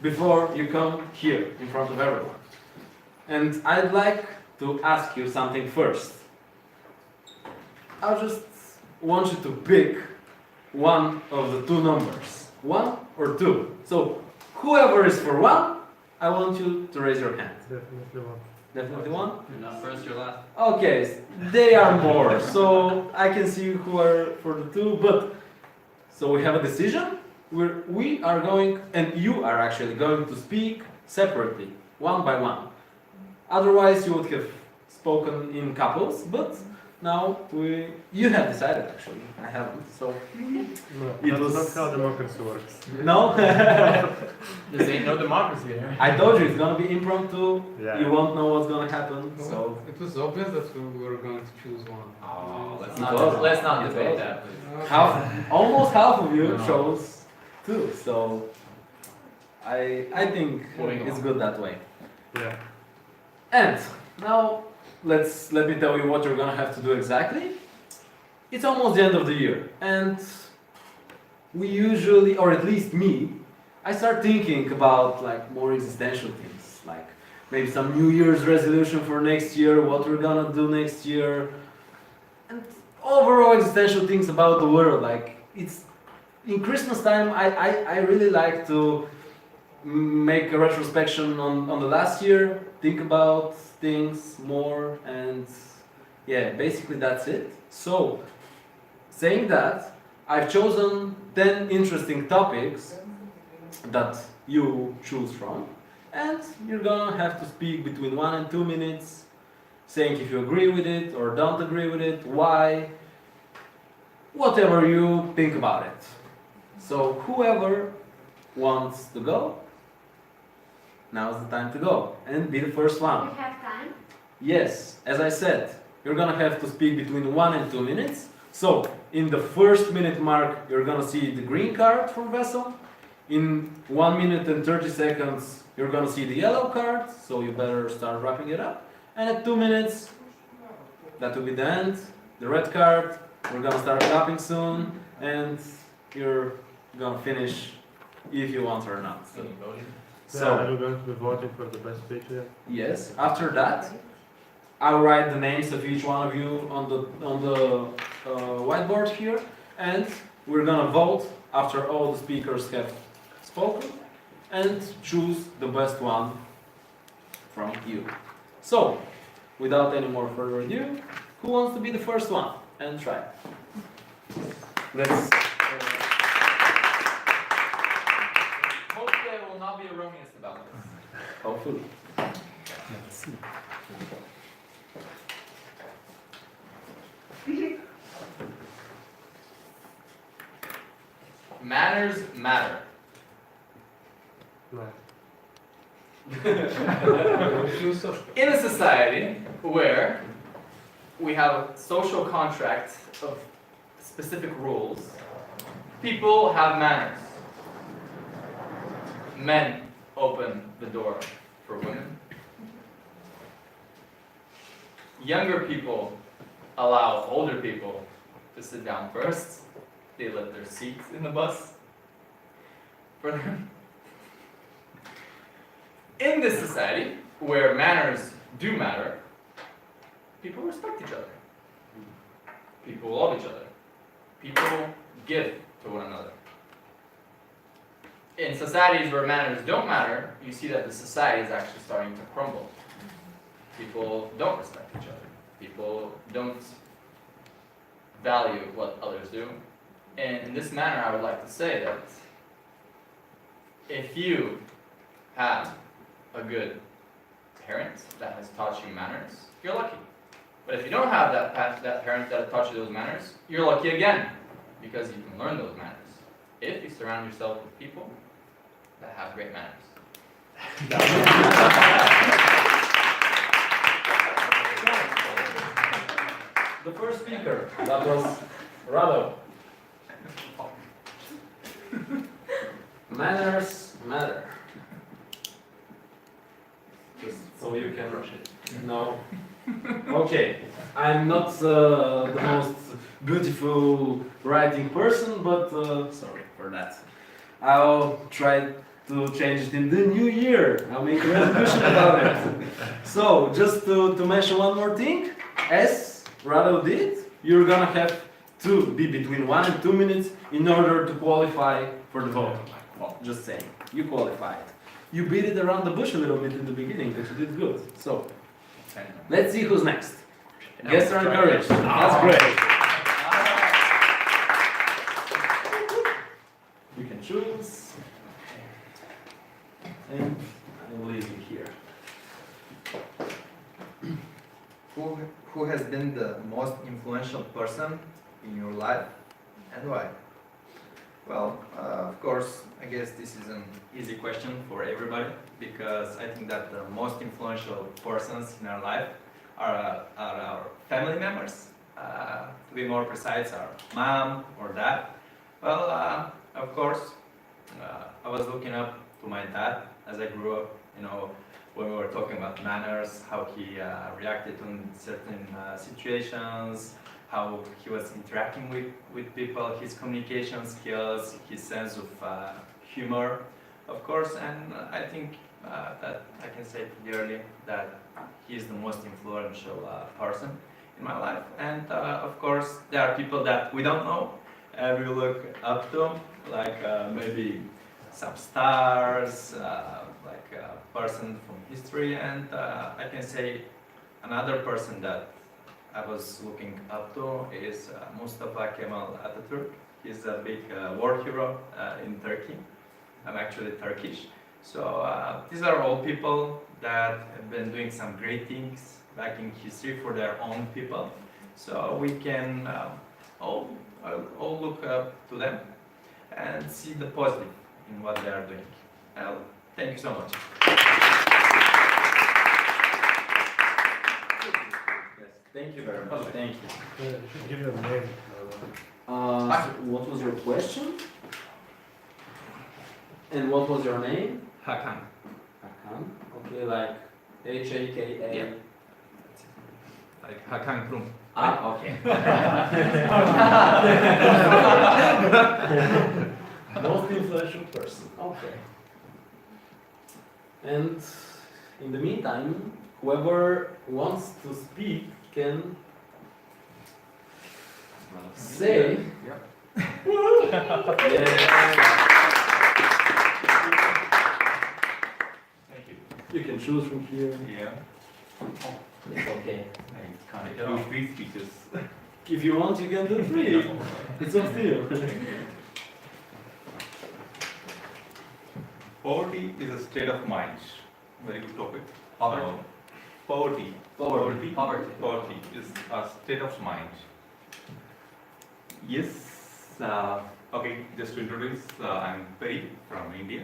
before you come here in front of everyone. And I'd like to ask you something first. I just want you to pick one of the two numbers, 1 or 2. So whoever is for 1, I want you to raise your hand. Definitely one. Definitely 1? You're not first, you're last. Okay, they are more, so I can see who are for the 2, but so we have a decision. We are going, and you are actually going to speak separately, one by one. Otherwise, you would have spoken in couples, but now you have decided actually. I haven't, so No, It that's was- not how democracy works. no. This ain't no democracy here. I told you it's gonna be impromptu. Yeah. You won't know what's gonna happen. So It was obvious that we were going to choose one. Oh, let's It was. not It debate was. that. please. almost half of you No. chose 2. So I think Moving it's on. good that way. Yeah. And now let me tell you what you're gonna have to do exactly. It's almost the end of the year, and we usually, or at least me, I start thinking about like more existential things, like maybe some New Year's resolution for next year, what we're gonna do next year, and overall existential things about the world. Like it's in Christmas time, I really like to make a retrospection on the last year, think about things more, and yeah, basically that's it. So, saying that, I've chosen 10 interesting topics that you choose from, and you're gonna have to speak between 1 and 2 minutes, saying if you agree with it or don't agree with it, why, whatever you think about it. So, whoever wants to go, now's the time to go and be the first one. We have time. Yes, as I said, you're gonna have to speak between 1 and 2 minutes. So, in the first minute mark, you're gonna see the green card from Vessel. In 1 minute and 30 seconds, you're gonna see the yellow card, so you better start wrapping it up. And at 2 minutes, that will be the end, the red card, we're gonna start clapping soon, and you're gonna finish if you want or not. So you voted? So, are So, you going to be voting for the best speech yet? yes, after that, I'll write the names of each one of you on the whiteboard here, and we're gonna vote after all the speakers have spoken, and choose the best one from you. So, without any more further ado, who wants to be the first one? And try. Let's. Hopefully I will not be erroneous about this. Hopefully. Manners matter. Right. In a society where we have a social contract of specific rules, people have manners. Men open the door for women. Younger people allow older people to sit down first. They let their seats in the bus for them. In this society, where manners do matter, people respect each other. People love each other. People give to one another. In societies where manners don't matter, you see that the society is actually starting to crumble. People don't respect each other. People don't value what others do. And in this manner, I would like to say that if you have a good parent that has taught you manners, you're lucky. But if you don't have that parent that has taught you those manners, you're lucky again, because you can learn those manners if you surround yourself with people that have great manners. The first speaker, that was Rado. Manners matter. Just so you can rush it. No. Okay, I'm not the most beautiful writing person, but sorry for that. I'll try to change it in the new year. I'll make a resolution about it. So, just to mention one more thing, as Rado did, you're gonna have to be between 1 and 2 minutes in order to qualify for the vote. Well, just saying, you qualified. You beat it around the bush a little bit in the beginning, but you did good. So, let's see who's next. Guests are encouraged. That's great. You can choose. And I'm leaving here. Who has been the most influential person in your life and why? Well, of course, I guess this is an easy question for everybody because I think that the most influential persons in our life are our family members. To be more precise, our mom or dad. Well, of course, I was looking up to my dad as I grew up, you know, when we were talking about manners, how he reacted to certain situations, how he was interacting with people, his communication skills, his sense of humor, of course, and I think that I can say clearly that he is the most influential person in my life. And of course, there are people that we don't know and we look up to, like maybe some stars, like a person from history, and I can say another person that I was looking up to is Mustafa Kemal Atatürk. He's a big war hero in Turkey. I'm actually Turkish. So these are all people that have been doing some great things back in history for their own people. So we can all look up to them and see the positive in what they are doing. Well, thank you so much. Yes, thank you very much. Thank you. You should give them a name. What was your question? And what was your name? Hakan. Hakan. Okay, like H-A-K-A. Yeah. Like Hakan Krum. Ah, okay. Most influential person. Okay. And in the meantime, whoever wants to speak can say. Yeah. Yeah. Thank you. You can choose from here. Yeah, It's okay. I can't do free speeches. If you want, you can do 3. It's up to you. Poverty is a state of mind. Very good topic. Poverty? Poverty. Poverty. Poverty is a state of mind. Yes, Okay, just to introduce, I'm Perry from India.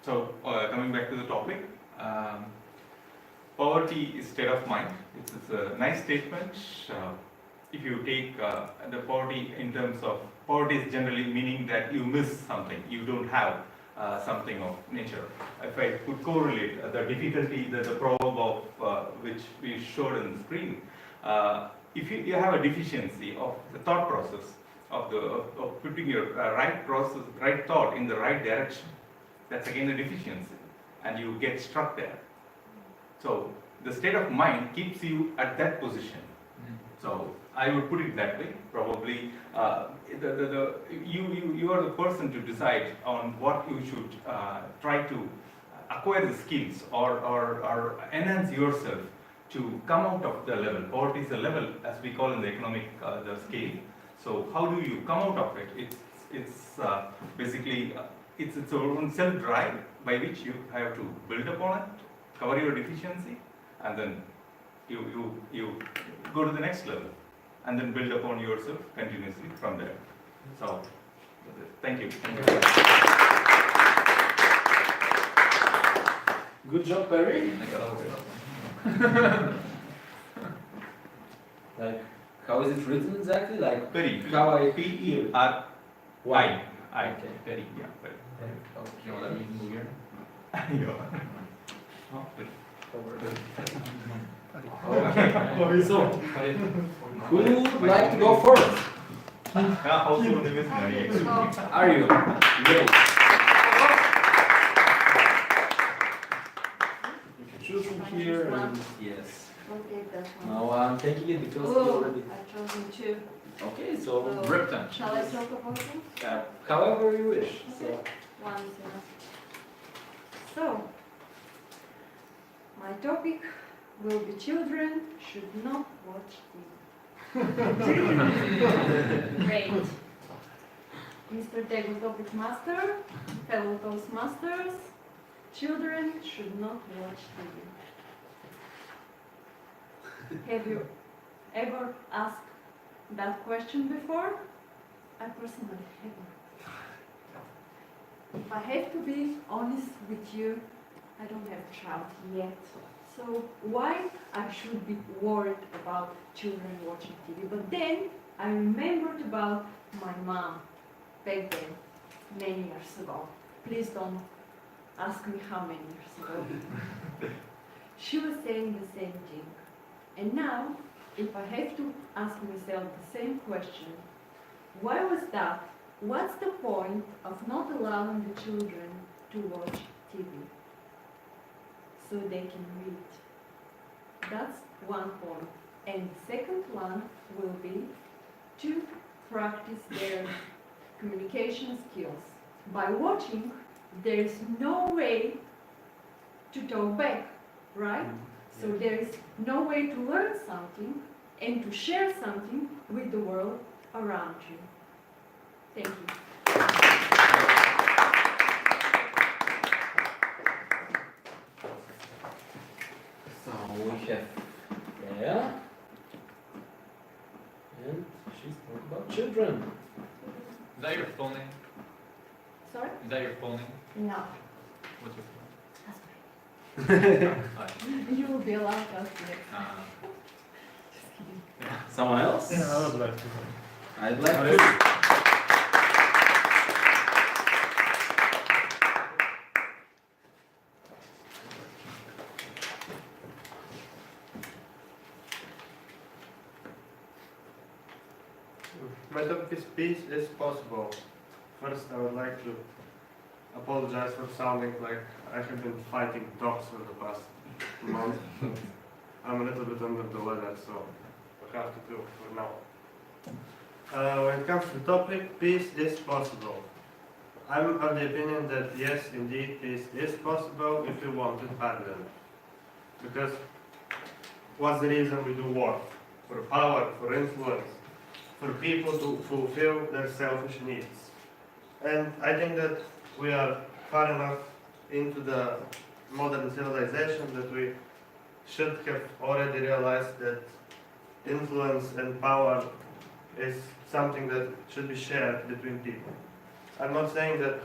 So, coming back to the topic, poverty is state of mind. It's a nice statement. If you take the poverty in terms of poverty is generally meaning that you miss something, you don't have something of nature. If I could correlate the difficulty, the problem of which we showed in the screen, if you have a deficiency of the thought process, of putting your right thought in the right direction, that's again a deficiency, and you get stuck there. So the state of mind keeps you at that position. So I would put it that way. Probably you are the person to decide on what you should try to acquire the skills or enhance yourself to come out of the level. Poverty is a level, as we call in the economic the scale. So how do you come out of it? It's basically it's its own self-drive by which you have to build upon it, cover your deficiency, and then you go to the next level, and then build upon yourself continuously from there. So, thank you. Good job, Perry. Like, how is it written exactly? Like, Perry. how I P-E-R-Y. Okay. Perry. Yeah. Perry. You know what I mean in Bulgarian? Yeah. Oh, Perry. Okay. So, who would like to go first? How soon do you miss money? Are you? Great. You can choose from here. And yes. Okay, that one. No, I'm taking it because you Oh, already. I've chosen two. Okay, so So, rip them. Shall I talk about them? However you wish. So. One is enough. So, my topic will be children should not watch TV. Great. Mr. Tegu Topic Master, fellow Toastmasters, children should not watch TV. Have you ever asked that question before? I personally haven't. If I have to be honest with you, I don't have a child yet. So why I should be worried about children watching TV? But then I remembered about my mom back then, many years ago. Please don't ask me how many years ago. She was saying the same thing. And now, if I have to ask myself the same question, why was that? What's the point of not allowing the children to watch TV? So they can read. That's one point. And the second one will be to practice their communication skills. By watching, there is no way to talk back, right? So there is no way to learn something and to share something with the world around you. Thank you. So we have Freya, and she's talking about children. Is that your full name? Sorry? Is that your full name? No. What's your full You will be allowed to ask next. name? Just kidding. Someone else? Yeah, I would like to. I'd like to. My topic is peace is possible. First, I would like to apologize for sounding like I have been fighting dogs for the past month. I'm a little bit under the weather, so I have to do for now. When it comes to the topic, peace is possible. I'm of the opinion that yes, indeed, peace is possible if you want it badly enough. Because what's the reason we do war? For power, for influence, for people to fulfill their selfish needs. And I think that we are far enough into the modern civilization that we should have already realized that influence and power is something that should be shared between people. I'm not saying that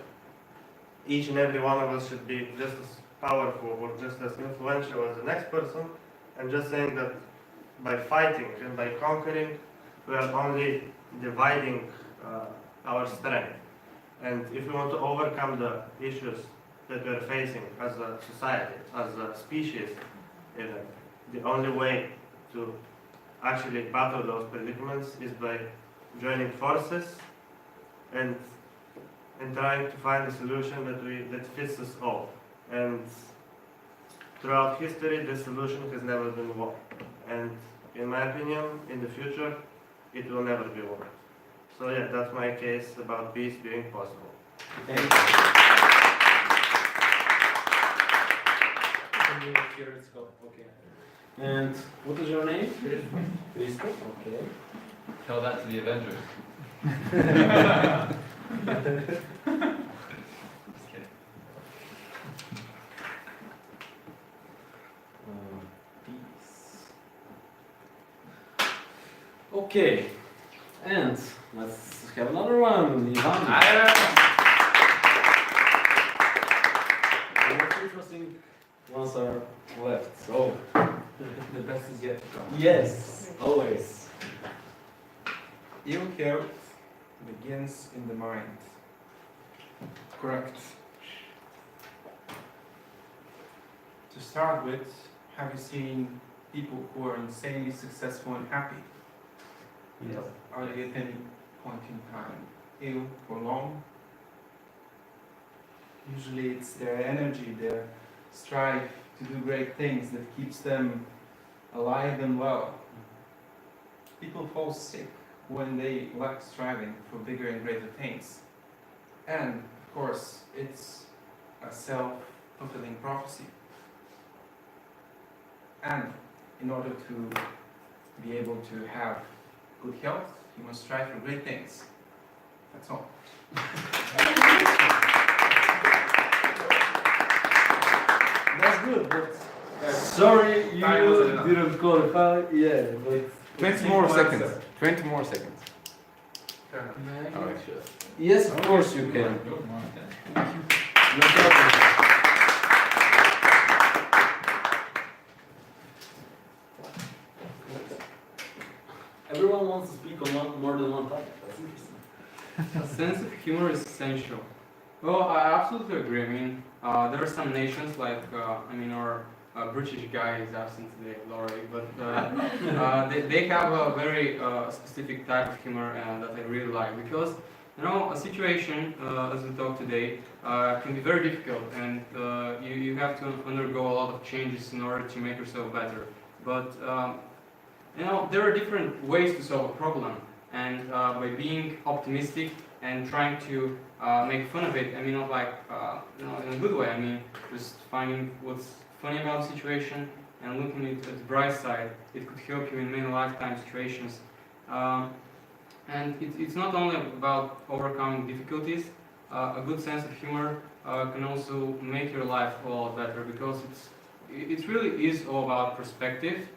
each and every one of us should be just as powerful or just as influential as the next person. I'm just saying that by fighting and by conquering, we are only dividing our strength. And if we want to overcome the issues that we are facing as a society, as a species, the only way to actually battle those predicaments is by joining forces and trying to find a solution that fits us all. And throughout history, this solution has never been war. And in my opinion, in the future, it will never be war. So yeah, that's my case about peace being possible. Thank you. Here it's go. Okay. And what is your name? Christo. Okay. Tell that to the Avengers. Just kidding. Peace. Okay. And let's have another one. Ivan. The most interesting ones are left. So The best is yet to come. yes, always. Ill health begins in the mind. Correct. To start with, have you seen people who are insanely successful and happy? Yes. Are they at any point in time ill for long? Usually it's their energy, their strive to do great things that keeps them alive and well. People fall sick when they lack striving for bigger and greater things. And of course, it's a self-fulfilling prophecy. And in order to be able to have good health, you must strive for great things. That's all. That's good, but sorry you Time wasn't enough. didn't qualify. Yeah, but 20 more seconds. 20 more seconds. Fair enough. All right. yes, of course you can. No problem. Everyone wants to speak on more than one topic. That's interesting. A sense of humor is essential. Well, I absolutely agree. I mean, there are some nations like, our British guy is absent today, Laurie, but they have a very specific type of humor that I really like because, a situation, as we talk today, can be very difficult and you have to undergo a lot of changes in order to make yourself better. But, there are different ways to solve a problem. And by being optimistic and trying to make fun of it, not like, in a good way, just finding what's funny about the situation and looking at the bright side, it could help you in many lifetime situations. And it's not only about overcoming difficulties, a good sense of humor can also make your life a lot better because it really is all about perspective.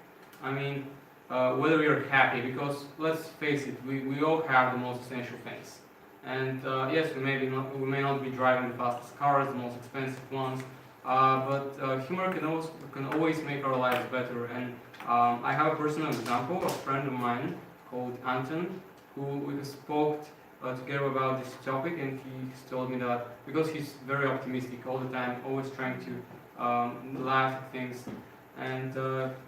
Whether you're happy, because let's face it, we all have the most essential things. And yes, we may not be driving the fastest cars, the most expensive ones, but humor can always make our lives better. And I have a personal example, a friend of mine called Anton, who we spoke together about this topic, and he told me that because he's very optimistic all the time, always trying to laugh at things. And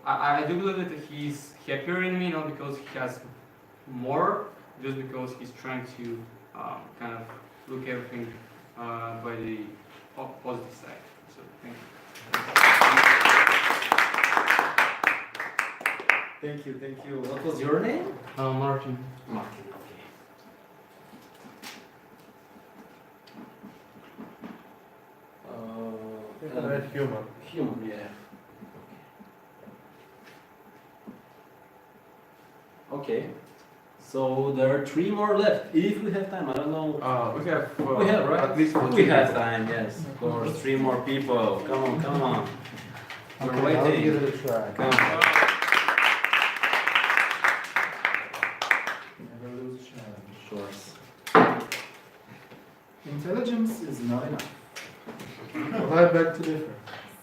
I do believe that he's happier in me, not because he has more, just because he's trying to kind of look everything by the positive side. So thank you. Thank you. What was your name? Martin. Martin, okay. Humor. Humor, yeah. Okay. So there are 3 more left. If we have time, I don't know. We have, We have, right? at least for We 2 have people. time, yes, of course. 3 more people. Come on. We're Okay, I'll waiting. give it a try. Come on. Never intelligence is not enough. Well, I beg to differ.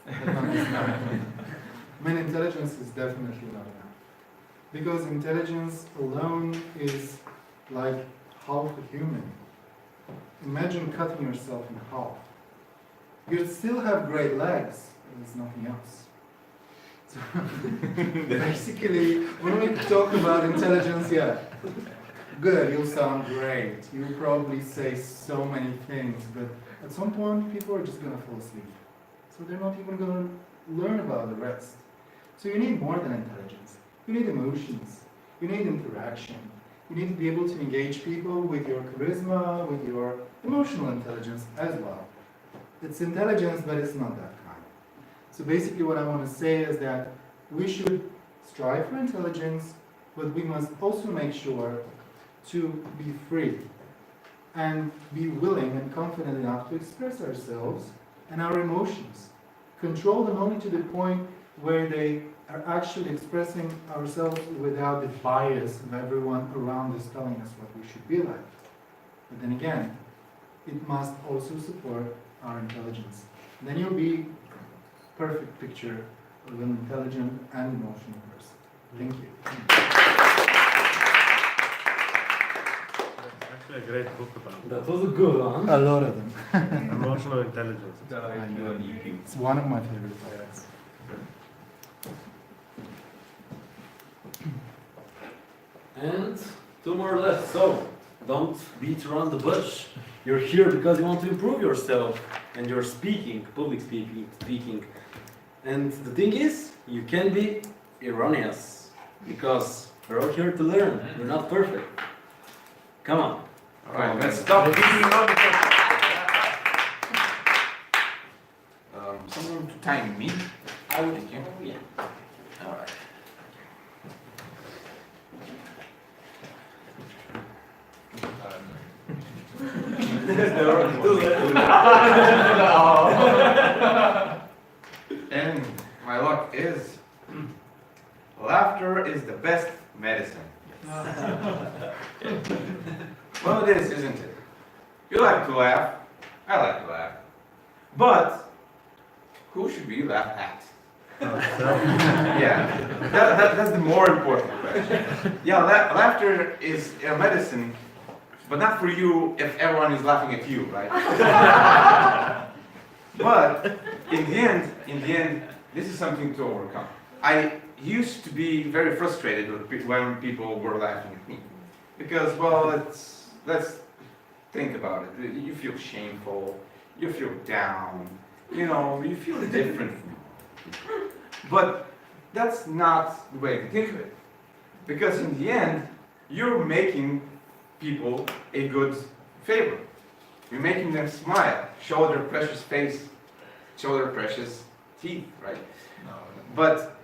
But not enough. I mean, intelligence is definitely not enough. Because intelligence alone is like half a human. Imagine cutting yourself in half. You'd still have great legs, but there's nothing else. So basically, when we talk about intelligence, yeah, good, you'll sound great. You'll probably say so many things, but at some point, people are just going to fall asleep. So they're not even going to learn about the rest. So you need more than intelligence. You need emotions. You need interaction. You need to be able to engage people with your charisma, with your emotional intelligence as well. It's intelligence, but it's not that kind. So basically what I want to say is that we should strive for intelligence, but we must also make sure to be free and be willing and confident enough to express ourselves and our emotions. Control them only to the point where they are actually expressing ourselves without the bias of everyone around us telling us what we should be like. But then again, it must also support our intelligence. Then you'll be a perfect picture of an intelligent and emotional person. Thank you. It's actually a great book about That was a good one. A lot of them. emotional intelligence. I know. It's one of my favorite books. And 2 more left. So don't beat around the bush. You're here because you want to improve yourself and you're speaking, public speaking. And the thing is, you can be erroneous because we're all here to learn. We're not perfect. Come on. All right, let's stop beating around the bush. Someone to time me? I would. Thank you. Yeah. All right. And my luck is, laughter is the best medicine. Well, it is, isn't it? You like to laugh. I like to laugh. But who should we laugh at? Yeah, that's the more important question. Yeah, laughter is a medicine, but not for you if everyone is laughing at you, right? But in the end, this is something to overcome. I used to be very frustrated when people were laughing at me, because, well, let's think about it. You feel shameful, you feel down, you feel different. But that's not the way to think of it. Because in the end, you're making people a good favor. You're making them smile, show their precious face, show their precious teeth, right? But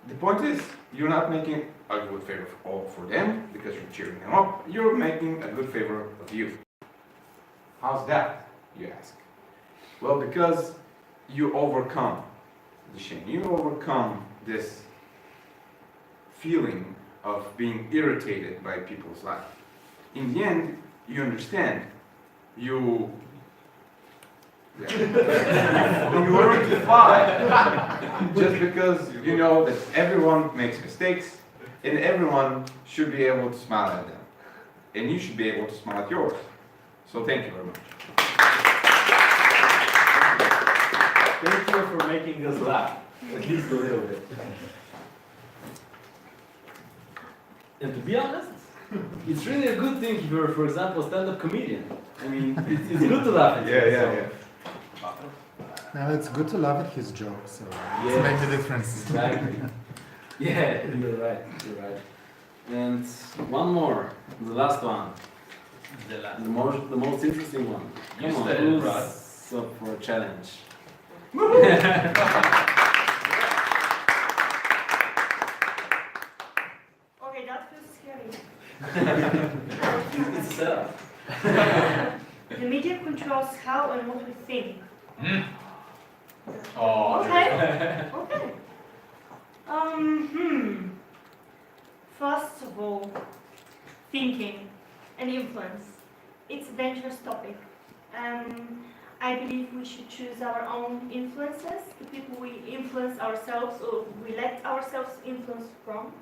the point is, you're not making a good favor for them because you're cheering them up. You're making a good favor of you. How's that, you ask? Well, because you overcome the shame. You overcome this feeling of being irritated by people's life. In the end, you understand. You learn to fly. Just because you know that everyone makes mistakes and everyone should be able to smile at them. And you should be able to smile at yours. So thank you very much. Thank you for making us laugh, at least a little bit. And to be honest, it's really a good thing if you're, for example, a stand-up comedian. I mean, it's good to laugh at yourself. Now it's good to laugh at his jokes, so Yes. it's make the difference. Exactly. Yeah, you're right. And one more, the last one, the most interesting one. You Come on, said it, who's Brad. up for a challenge? Okay, that feels scary. It's a setup. The media controls how and what we think. Oh, Okay. Okay. First of all, thinking and influence. It's a dangerous topic. I believe we should choose our own influences, the people we influence ourselves or we let ourselves influence from.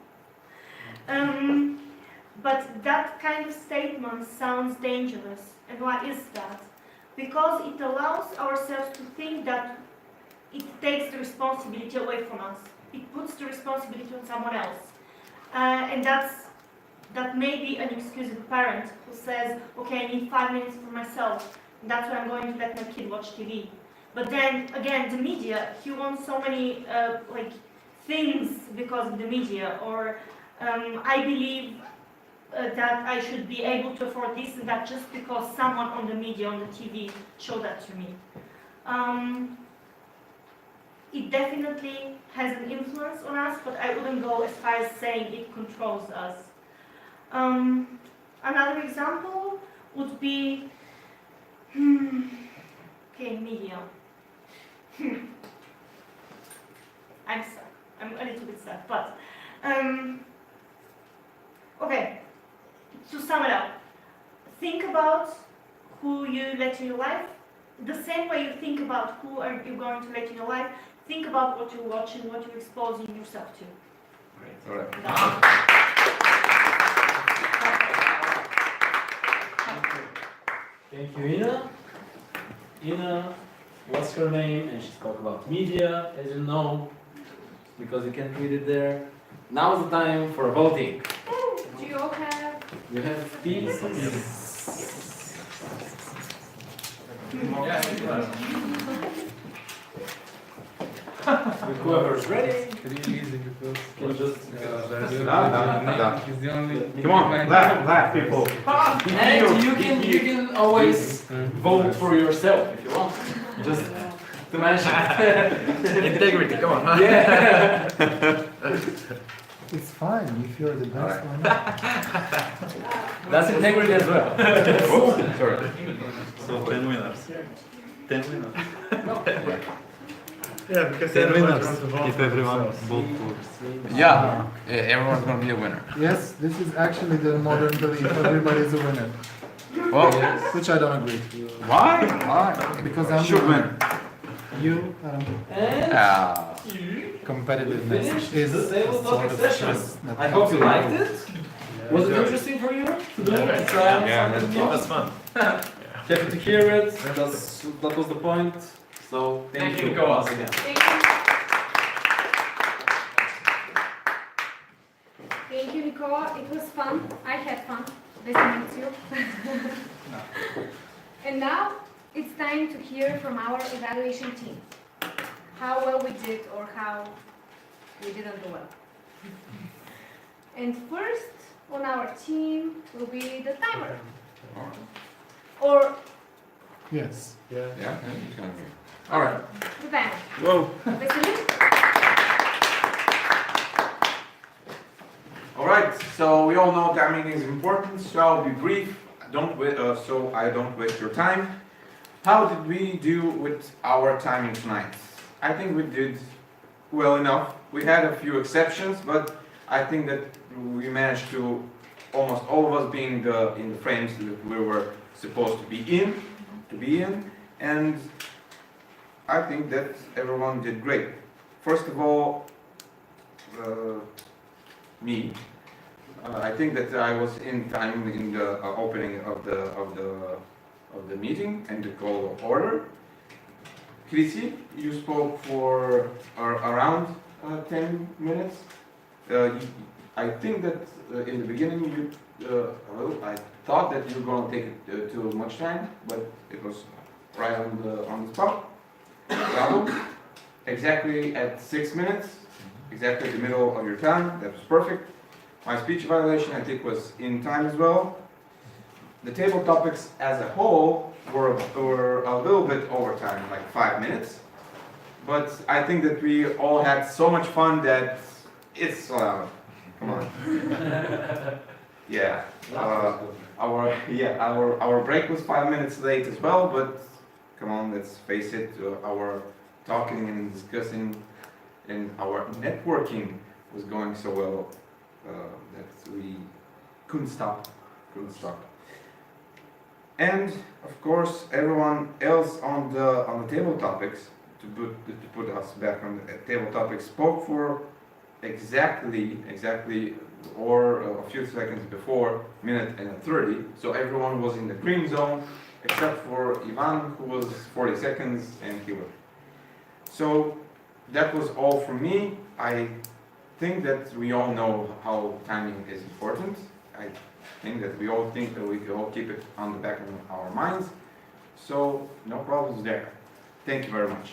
But that kind of statement sounds dangerous. And why is that? Because it allows ourselves to think that it takes the responsibility away from us. It puts the responsibility on someone else. And that may be an excuse of a parent who says, okay, I need 5 minutes for myself. And that's why I'm going to let my kid watch TV. But then, again, the media, he wants so many things because of the media. Or I believe that I should be able to afford this and that just because someone on the media, on the TV, showed that to me. It definitely has an influence on us, but I wouldn't go as far as saying it controls us. Another example would be, okay, media. I'm stuck. I'm a little bit stuck, but okay. To sum it up, think about who you let in your life. The same way you think about who are you going to let in your life, think about what you're watching, what you're exposing yourself to. Great. All right. Thank you, Ina. Ina, what's her name? And she spoke about media, as you know, because you can read it there. Now's the time for voting. Do you all have? You have pieces. Whoever's ready Really easy because can just. it's the only. Come on, laugh, people. And you can always vote for yourself if you want. Just to mention. Integrity, come on. Yeah. It's fine if you're the best one. That's integrity as well. Oops, sorry. So 10 winners. 10 winners. Yeah, because 10 everyone's winners. going to vote If for everyone themselves. votes for. Yeah, everyone's gonna be a winner. Yes, this is actually the modern belief. Everybody's a winner, Well, which I don't agree. why? Why? Because I'm Should the win. winner. You, I don't care. And Ah. Competitiveness is the a table sort talk of session. stress that I hope you liked helps it. Was it interesting for you to do it? Try out something new? That's fun. Happy to hear it. That was the point. So thank you Nicola. once again. Thank you. Thank you, Nicola. It was fun. I had fun listening to you. And now it's time to hear from our evaluation team. How well we did or how we didn't do well. And first on our team will be the timer. Or Yes. Yeah, it's gonna be. All right. the timer. Whoa. Vasily? All right. So we all know timing is important. So I'll be brief. So I don't waste your time. How did we do with our timing tonight? I think we did well enough. We had a few exceptions, but I think that we managed to almost all of us being in the frames that we were supposed to be in, and I think that everyone did great. First of all, me. I think that I was in time in the opening of the meeting and the call of order. Chrissy, you spoke for around 10 minutes. I think that in the beginning I thought that you were going to take it too much time, but it was right on the spot. Bravo. Exactly at 6 minutes, exactly the middle of your time. That was perfect. My speech evaluation, I think, was in time as well. The table topics as a whole were a little bit over time, like 5 minutes. But I think that we all had so much fun that it's allowed. Come on. Yeah. Our break was 5 minutes late as well, but come on, let's face it, our talking and discussing and our networking was going so well that we couldn't stop. And of course, everyone else on the table topics, to put us back on the table topics, spoke for exactly, or a few seconds before minute and 30. So everyone was in the green zone, except for Ivan, who was 40 seconds, and he was. So that was all from me. I think that we all know how timing is important. I think that we all think that we can all keep it on the back of our minds. So no problems there. Thank you very much.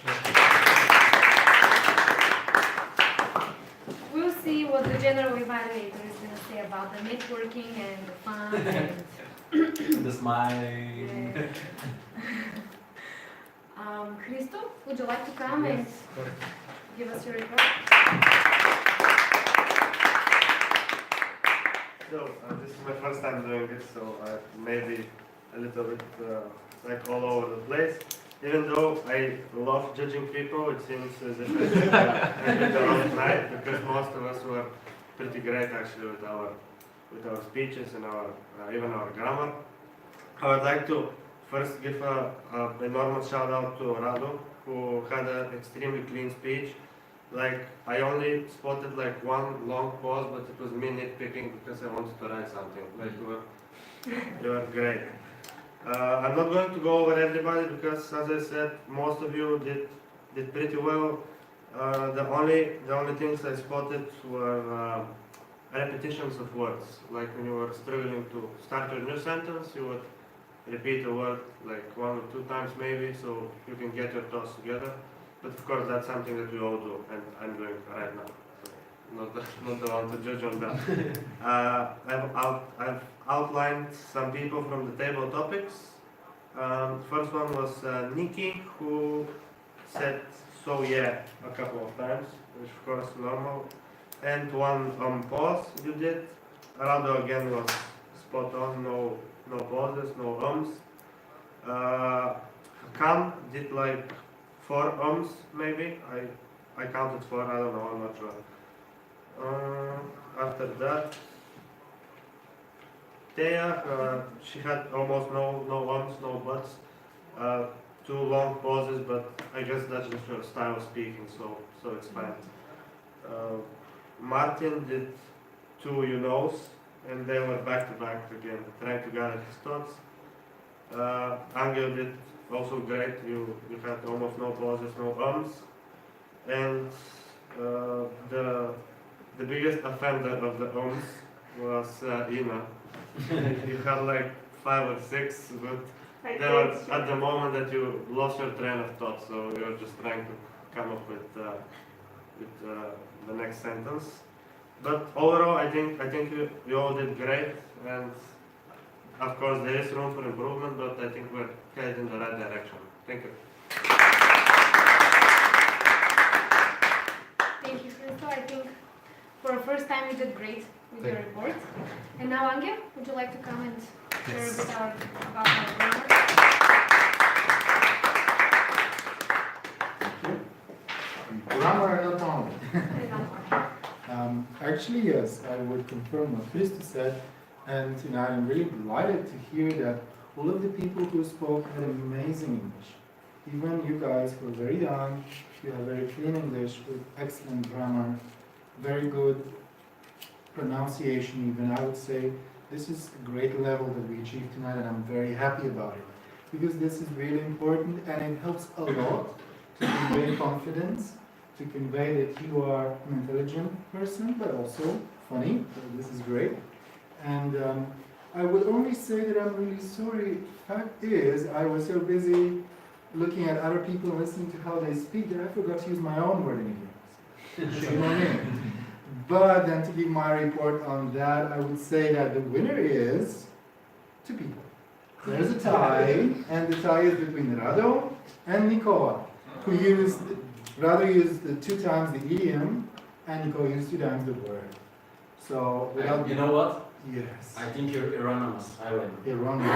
We'll see what the general evaluator is going to say about the networking and the fun. And The smile. Christo, would you like to come and give us your report? So, this is my first time doing it, so I may be a little bit like all over the place. Even though I love judging people, it seems as if I did a wrong night, because most of us were pretty great actually with our speeches and our even our grammar. I would like to first give a enormous shout out to Rado, who had an extremely clean speech. Like, I only spotted like one long pause, but it was me nitpicking because I wanted to write something. Like, you were great. I'm not going to go over everybody because, as I said, most of you did pretty well. The only things I spotted were repetitions of words. Like when you were struggling to start your new sentence, you would repeat a word like 1 or 2 times maybe, so you can get your thoughts together. But of course, that's something that we all do, and I'm doing right now. So not the one to judge on that. I've outlined some people from the table topics. First one was Nikki, who said "so yeah" a couple of times, which of course normal. And one pause you did. Rado again was spot on, no pauses, no ums. Hakan did like 4 ums maybe. I counted 4, I don't know, I'm not sure. After that, Thea, she had almost no ums, no buts. 2 long pauses, but I guess that's just her style of speaking, so it's fine. Martin did 2 you knows, and they were back to back again, trying to gather his thoughts. Angel did also great. You had almost no pauses, no ums. And the biggest offender of the ums was Ina. You had like 5 or 6, but they were at the moment that you lost your train of thought, so you were just trying to come up with the next sentence. But overall, I think you all did great, and of course there is room for improvement, but I think we're headed in the right direction. Thank you. Thank you, Christo. I think for the first time you did great with your report. And now, Angel, would you like to come and share a bit about our grammar? Grammar not only. Actually, yes, I would confirm what Christo said, and I'm really delighted to hear that all of the people who spoke had amazing English. Even you guys who are very young, you have very clean English with excellent grammar, very good pronunciation even. I would say this is a great level that we achieved tonight, and I'm very happy about it, because this is really important and it helps a lot to convey confidence, to convey that you are an intelligent person, but also funny. So this is great. And I would only say that I'm really sorry. Fact is, I was so busy looking at other people and listening to how they speak that I forgot to use my own wording again. Shame on me. But then to give my report on that, I would say that the winner is 2 people. There's a tie, and the tie is between Rado and Nikola, who Rado used 2 times the idiom, and Nikola used 2 times the word. So, without You know what? Yes. I think you're erroneous. I win. Erroneous.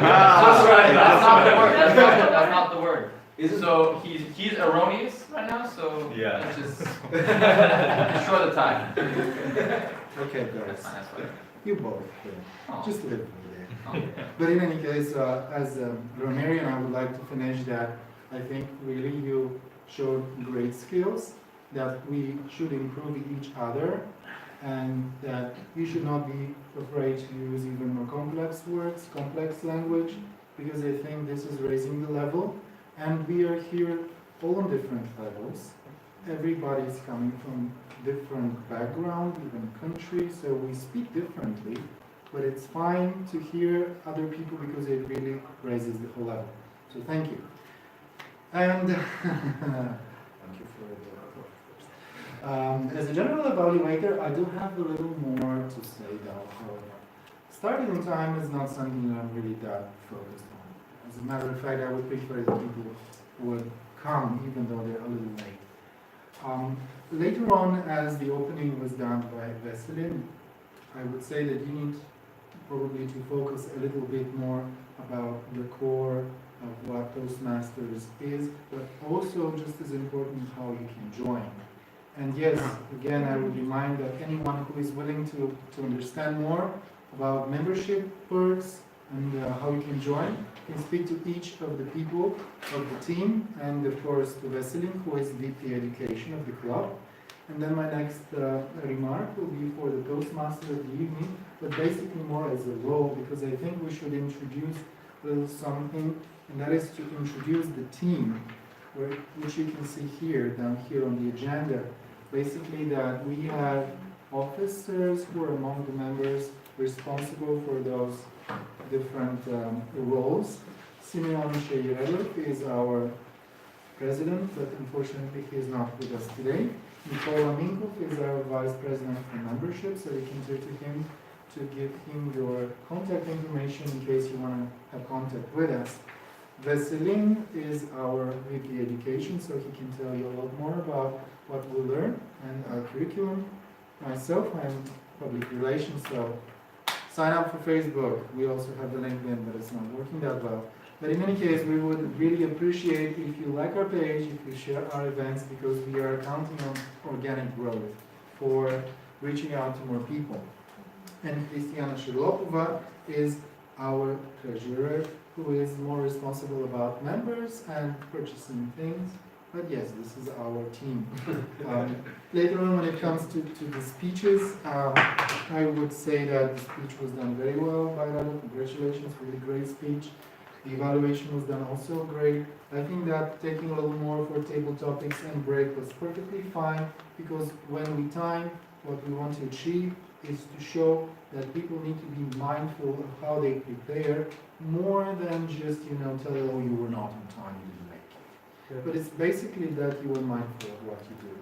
That's right. That's not the word. That's not the word. Isn't So he's erroneous right now. So Yeah. let's just destroy the tie. Okay, That's guys. fine. That's fine. You both. Oh. Just a little bit there. Oh. But in any case, as a grammarian, I would like to finish that I think really you showed great skills, that we should improve each other, and that you should not be afraid to use even more complex words, complex language, because I think this is raising the level. And we are here all on different levels. Everybody is coming from different background, even country, so we speak differently. But it's fine to hear other people because it really raises the whole level. So thank you. And thank you for the applause. As a general evaluator, I do have a little more to say though. However, starting on time is not something that I'm really that focused on. As a matter of fact, I would prefer that people would come even though they're a little late. Later on, as the opening was done by Veselin, I would say that you need probably to focus a little bit more about the core of what Toastmasters is, but also just as important how you can join. And yes, again, I would remind that anyone who is willing to understand more about membership perks and how you can join, can speak to each of the people of the team, and of course to Veselin, who is VP Education of the club. And then my next remark will be for the Toastmaster of the evening, but basically more as a role, because I think we should introduce a little something, and that is to introduce the team, which you can see here, down here on the agenda. Basically that we have officers who are among the members responsible for those different roles. Simeon Sheirelov is our president, but unfortunately he is not with us today. Nikola Minkov is our vice president for membership, so you can turn to him to give him your contact information in case you want to have contact with us. Veselin is our VP Education, so he can tell you a lot more about what we learn and our curriculum. Myself, I'm public relations, so sign up for Facebook. We also have the LinkedIn, but it's not working that well. But in any case, we would really appreciate if you like our page, if you share our events, because we are counting on organic growth for reaching out to more people. And Christiana Shirlopova is our treasurer, who is more responsible about members and purchasing things. But yes, this is our team. Later on, when it comes to the speeches, I would say that the speech was done very well by Rado. Congratulations, really great speech. The evaluation was done also great. I think that taking a little more for table topics and break was perfectly fine, because when we time what we want to achieve is to show that people need to be mindful of how they prepare, more than just, tell, oh, you were not on time, you didn't make it. Yeah. But it's basically that you were mindful of what you do.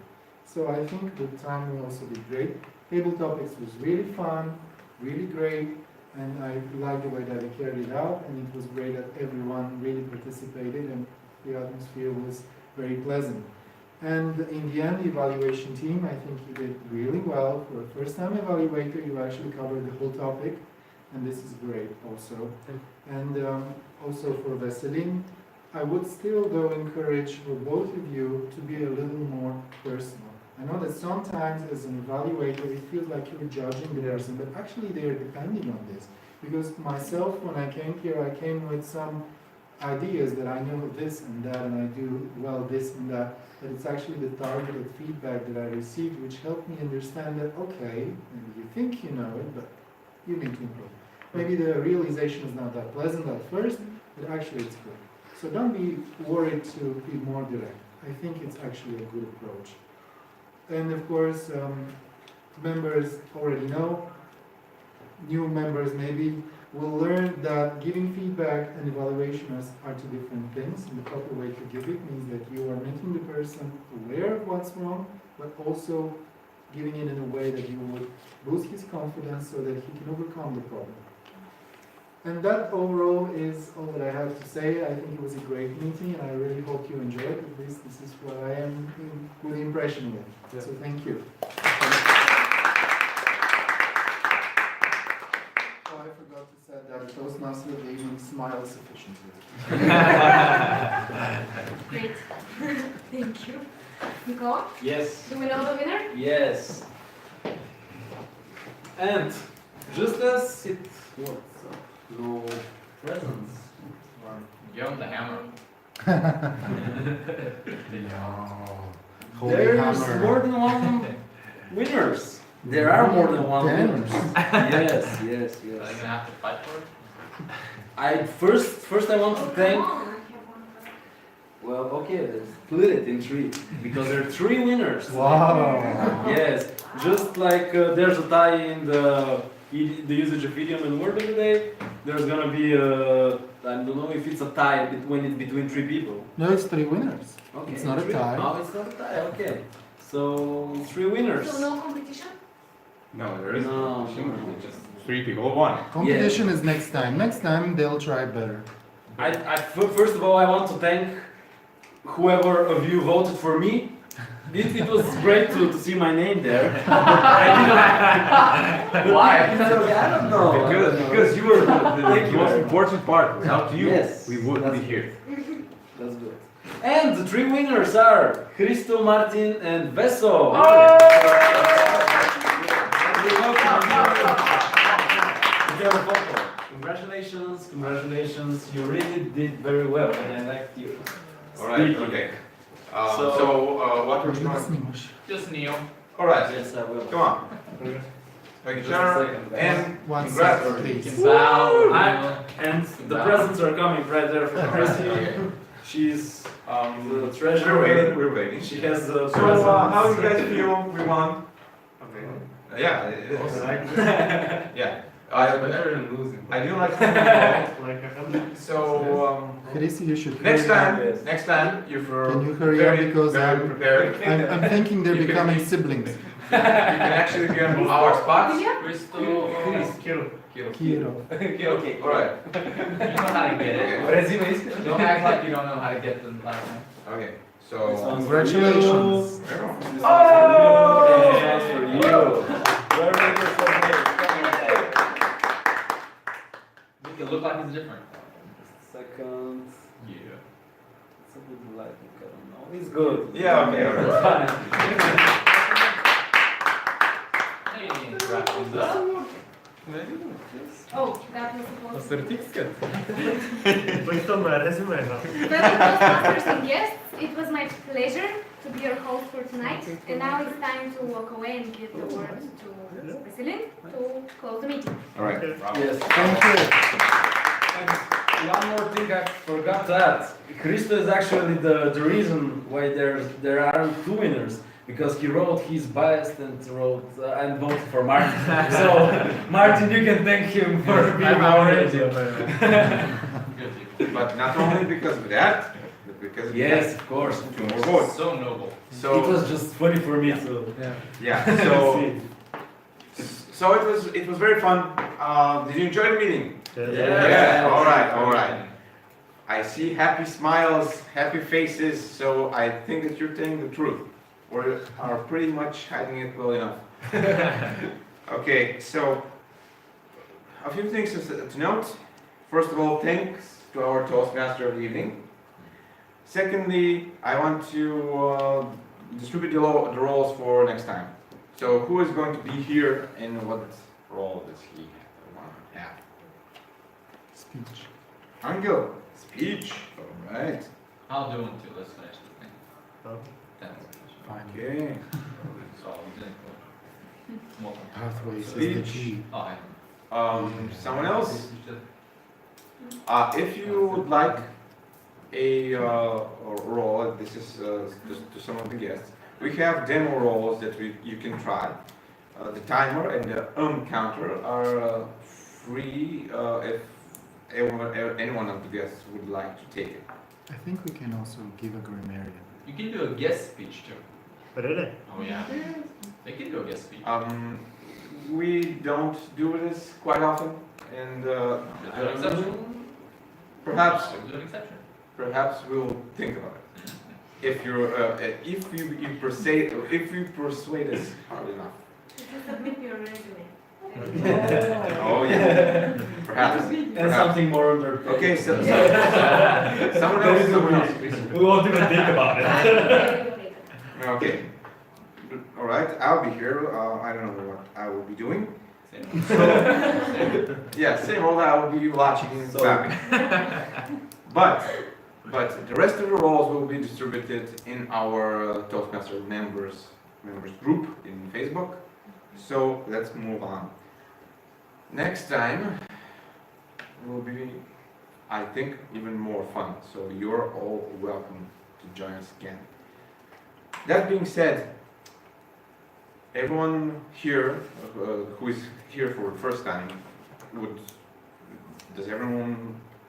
So I think the time will also be great. Table topics was really fun, really great, and I like the way that we carried it out, and it was great that everyone really participated, and the atmosphere was very pleasant. And in the end, the evaluation team, I think you did really well. For a first-time evaluator, you actually covered the whole topic, and this is great also. And also for Veselin, I would still though encourage for both of you to be a little more personal. I know that sometimes as an evaluator, it feels like you're judging the person, but actually they are depending on this. Because myself, when I came here, I came with some ideas that I know this and that, and I do well this and that, but it's actually the targeted feedback that I received which helped me understand that, okay, maybe you think you know it, but you need to improve. Maybe the realization is not that pleasant at first, but actually it's good. So don't be worried to be more direct. I think it's actually a good approach. And of course, members already know, new members maybe will learn that giving feedback and evaluation are two different things. And the proper way to give it means that you are making the person aware of what's wrong, but also giving it in a way that you would boost his confidence so that he can overcome the problem. And that overall is all that I have to say. I think it was a great meeting, and I really hope you enjoyed it. At least this is what I am in good impression with. Yeah. So thank you. Oh, I forgot to say that the Toastmaster of the evening smiles sufficiently. Great. Thank you. Nicole? Yes. Do we know the winner? Yes. And just as it was. No presents. Give him the hammer. Holy There's hammer. more than one winners. There are more than one Damn. winners. Yes, yes, Are you yes. gonna have to fight for it? I first I want to thank. Well, okay, let's split it in three because there are three winners. Wow. Yes, just like there's a tie in the usage of idiom and word of the day. There's gonna be I don't know if it's a tie when it's between three people. No, it's 3 winners. Okay, It's not a three. tie. Oh, it's not a tie. Okay, so 3 winners. So no competition? No, there is No, no. Just 3 people won. Competition is next time. Next time they'll try better. First of all, I want to thank whoever of you voted for me. It was great to see my name there. Why? I don't know. Because you were Thank the you. most important part. Without you, Yes, we wouldn't be that's here. That's good. And the 3 winners are Christo, Martin, and Veso. Congratulations, congratulations. You really did very well, and I liked you. All right. Okay. What we're trying. Just kneel. All right. Yes, I will. Come on. Thank you, Just a sir. second. And One congrats. second, You please. can bow. And the presents are coming right there for Christy. She's the We're treasurer. waiting. We're waiting. She has the So, how do you guys feel? We won. Yeah, it is. Yeah. Better than losing. I do like football. Like 100. So, Chrissy, you should next hurry up. next time, you're for Can you hurry very, up because very I'm prepared. I'm thinking they're You can becoming be- siblings. You can actually be on our spots. Crystal. Kiro. Kiro. Okay. All right. You know how to get it. Don't act like you don't know how to get the last one. Okay. This So, one's Congratulations. Oh! This one's for you. Very good for me. Make it look like it's different. Just a second. Yeah. It's a bit light. I don't know. It's good. yeah, okay, all right. Fine. Hey, wrap this up. Oh, that was supposed to be. Certificate. Put on my resume now. Fellow Toastmasters and guests, it was my pleasure to be your host for tonight. And now it's time to walk away and give the word to Vasilin to close the meeting. All right. Yes. Thank you. And one more thing I forgot to add. Christo is actually the reason why there aren't 2 winners. Because he wrote he's biased and wrote and voted for Martin. So Martin, you can thank him for being our agent. But not only because of that, but because of Yes, of course. 2 more votes. So noble. So, It was just funny for me to yeah. So it was very fun. Did you enjoy the meeting? Yeah. All right. All right. I see happy smiles, happy faces. So I think that you're telling the truth, or are pretty much hiding it well enough. Okay. So a few things to note. First of all, thanks to our Toastmaster of the evening. Secondly, I want to distribute the roles for next time. So who is going to be here and what role does he have? Speech. Angel, speech. All right. I'll do one too. Let's finish the thing. Oh. Fine. Okay. So we didn't go. Pathways is the Speech. key. Oh, I Someone else? If you would like a role, this is to some of the guests. We have demo roles that you can try. The timer and the counter are free if anyone of the guests would like to take it. I think we can also give a grammarian. You can do a guest speech too. Really? Oh yeah. They can do a guest speech. We don't do this quite often, and Just do an exception. perhaps Do an exception. perhaps we'll think about it. If you persuade us hard enough. If you submit your resume. Oh yeah. Perhaps. And Perhaps. something more under. Okay, someone else, please. We won't even think about it. Okay. All right, I'll be here. I don't know what I will be doing. Yeah, same old. I will be watching and So- clapping. But the rest of the roles will be distributed in our Toastmaster members group in Facebook. So let's move on. Next time will be, I think, even more fun. So you're all welcome to join us again. That being said, everyone here who is here for the first time does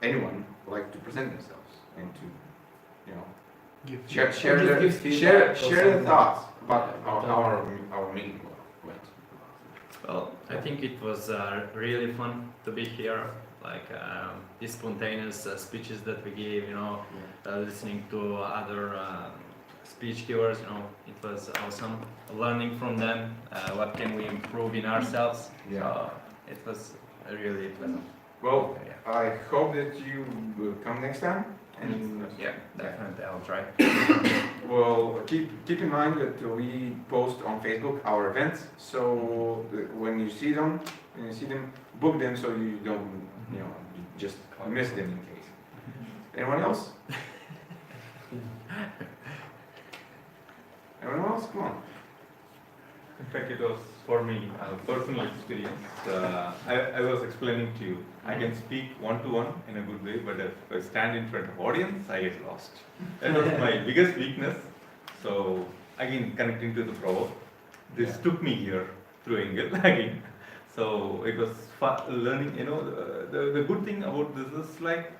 anyone like to present themselves and to, you know, share their thoughts about how our meeting went. Well, I think it was really fun to be here. Like these spontaneous speeches that we gave, listening to other speech givers, it was awesome. Learning from them, what can we improve in ourselves. Yeah. So it was really pleasant. Well, Yeah. I hope that you will come next time. And Yeah, definitely, I'll try. well, keep in mind that we post on Facebook our events. So when you see them, book them so you don't, just miss them in case. Anyone else? Anyone else? Come on. In fact, it was for me a personal experience. I was explaining to you, I can speak one-to-one in a good way, but if I stand in front of audience, I get lost. That was my biggest weakness. So again, connecting to the proverb, this took me here through Engel again. So it was fun learning. The good thing about this is like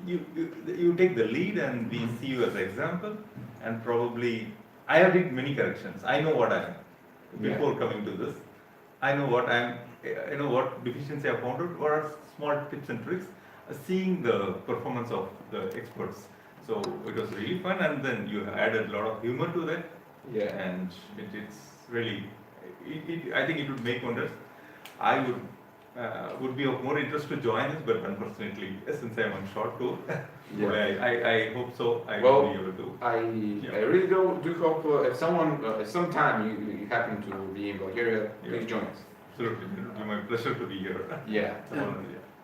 you take the lead and we see you as an example, and probably I have did many corrections. I know what I am. Before coming to this, I know what what deficiency I found out, what are small tips and tricks, seeing the performance of the experts. So it was really fun, and then you added a lot of humor to that, Yeah. and it's really, I think it would make wonders. I would be of more interest to join this, but unfortunately, since I'm on short tour, I hope so. I will be able to. I really do hope if sometime you happen to be in Bulgaria, please join us. Absolutely, it would be my pleasure to be here. Yeah.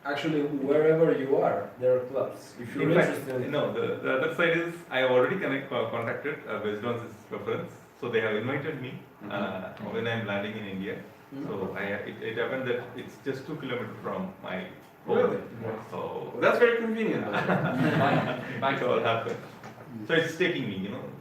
Actually, wherever you are, there are clubs. If you're In fact, interested, no, the other side is I have already contacted based on this reference. So they have invited me when I'm landing in India. So it happened that it's just 2 kilometers from my home. Really? So Well, that's very convenient. it all happened. So it's taking me,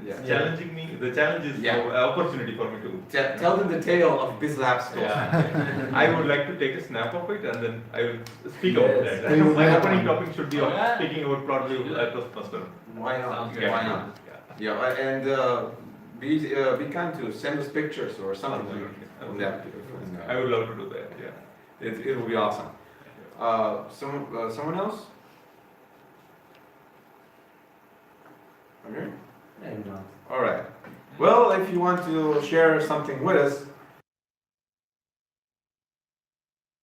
it's challenging me. The challenge is an opportunity for me to Tell them the tale of Bizlabs Toastmasters. I would like to take a snap of it and then I will speak about Yes. that. My opening topic should be on speaking about plot view Toastmaster. Why not? Yeah. Why not? Yeah, and be kind to send us pictures or something from that. I would love to do that. Yeah. It will be awesome. Someone else? Okay. I'm not. All right. Well, if you want to share something with us,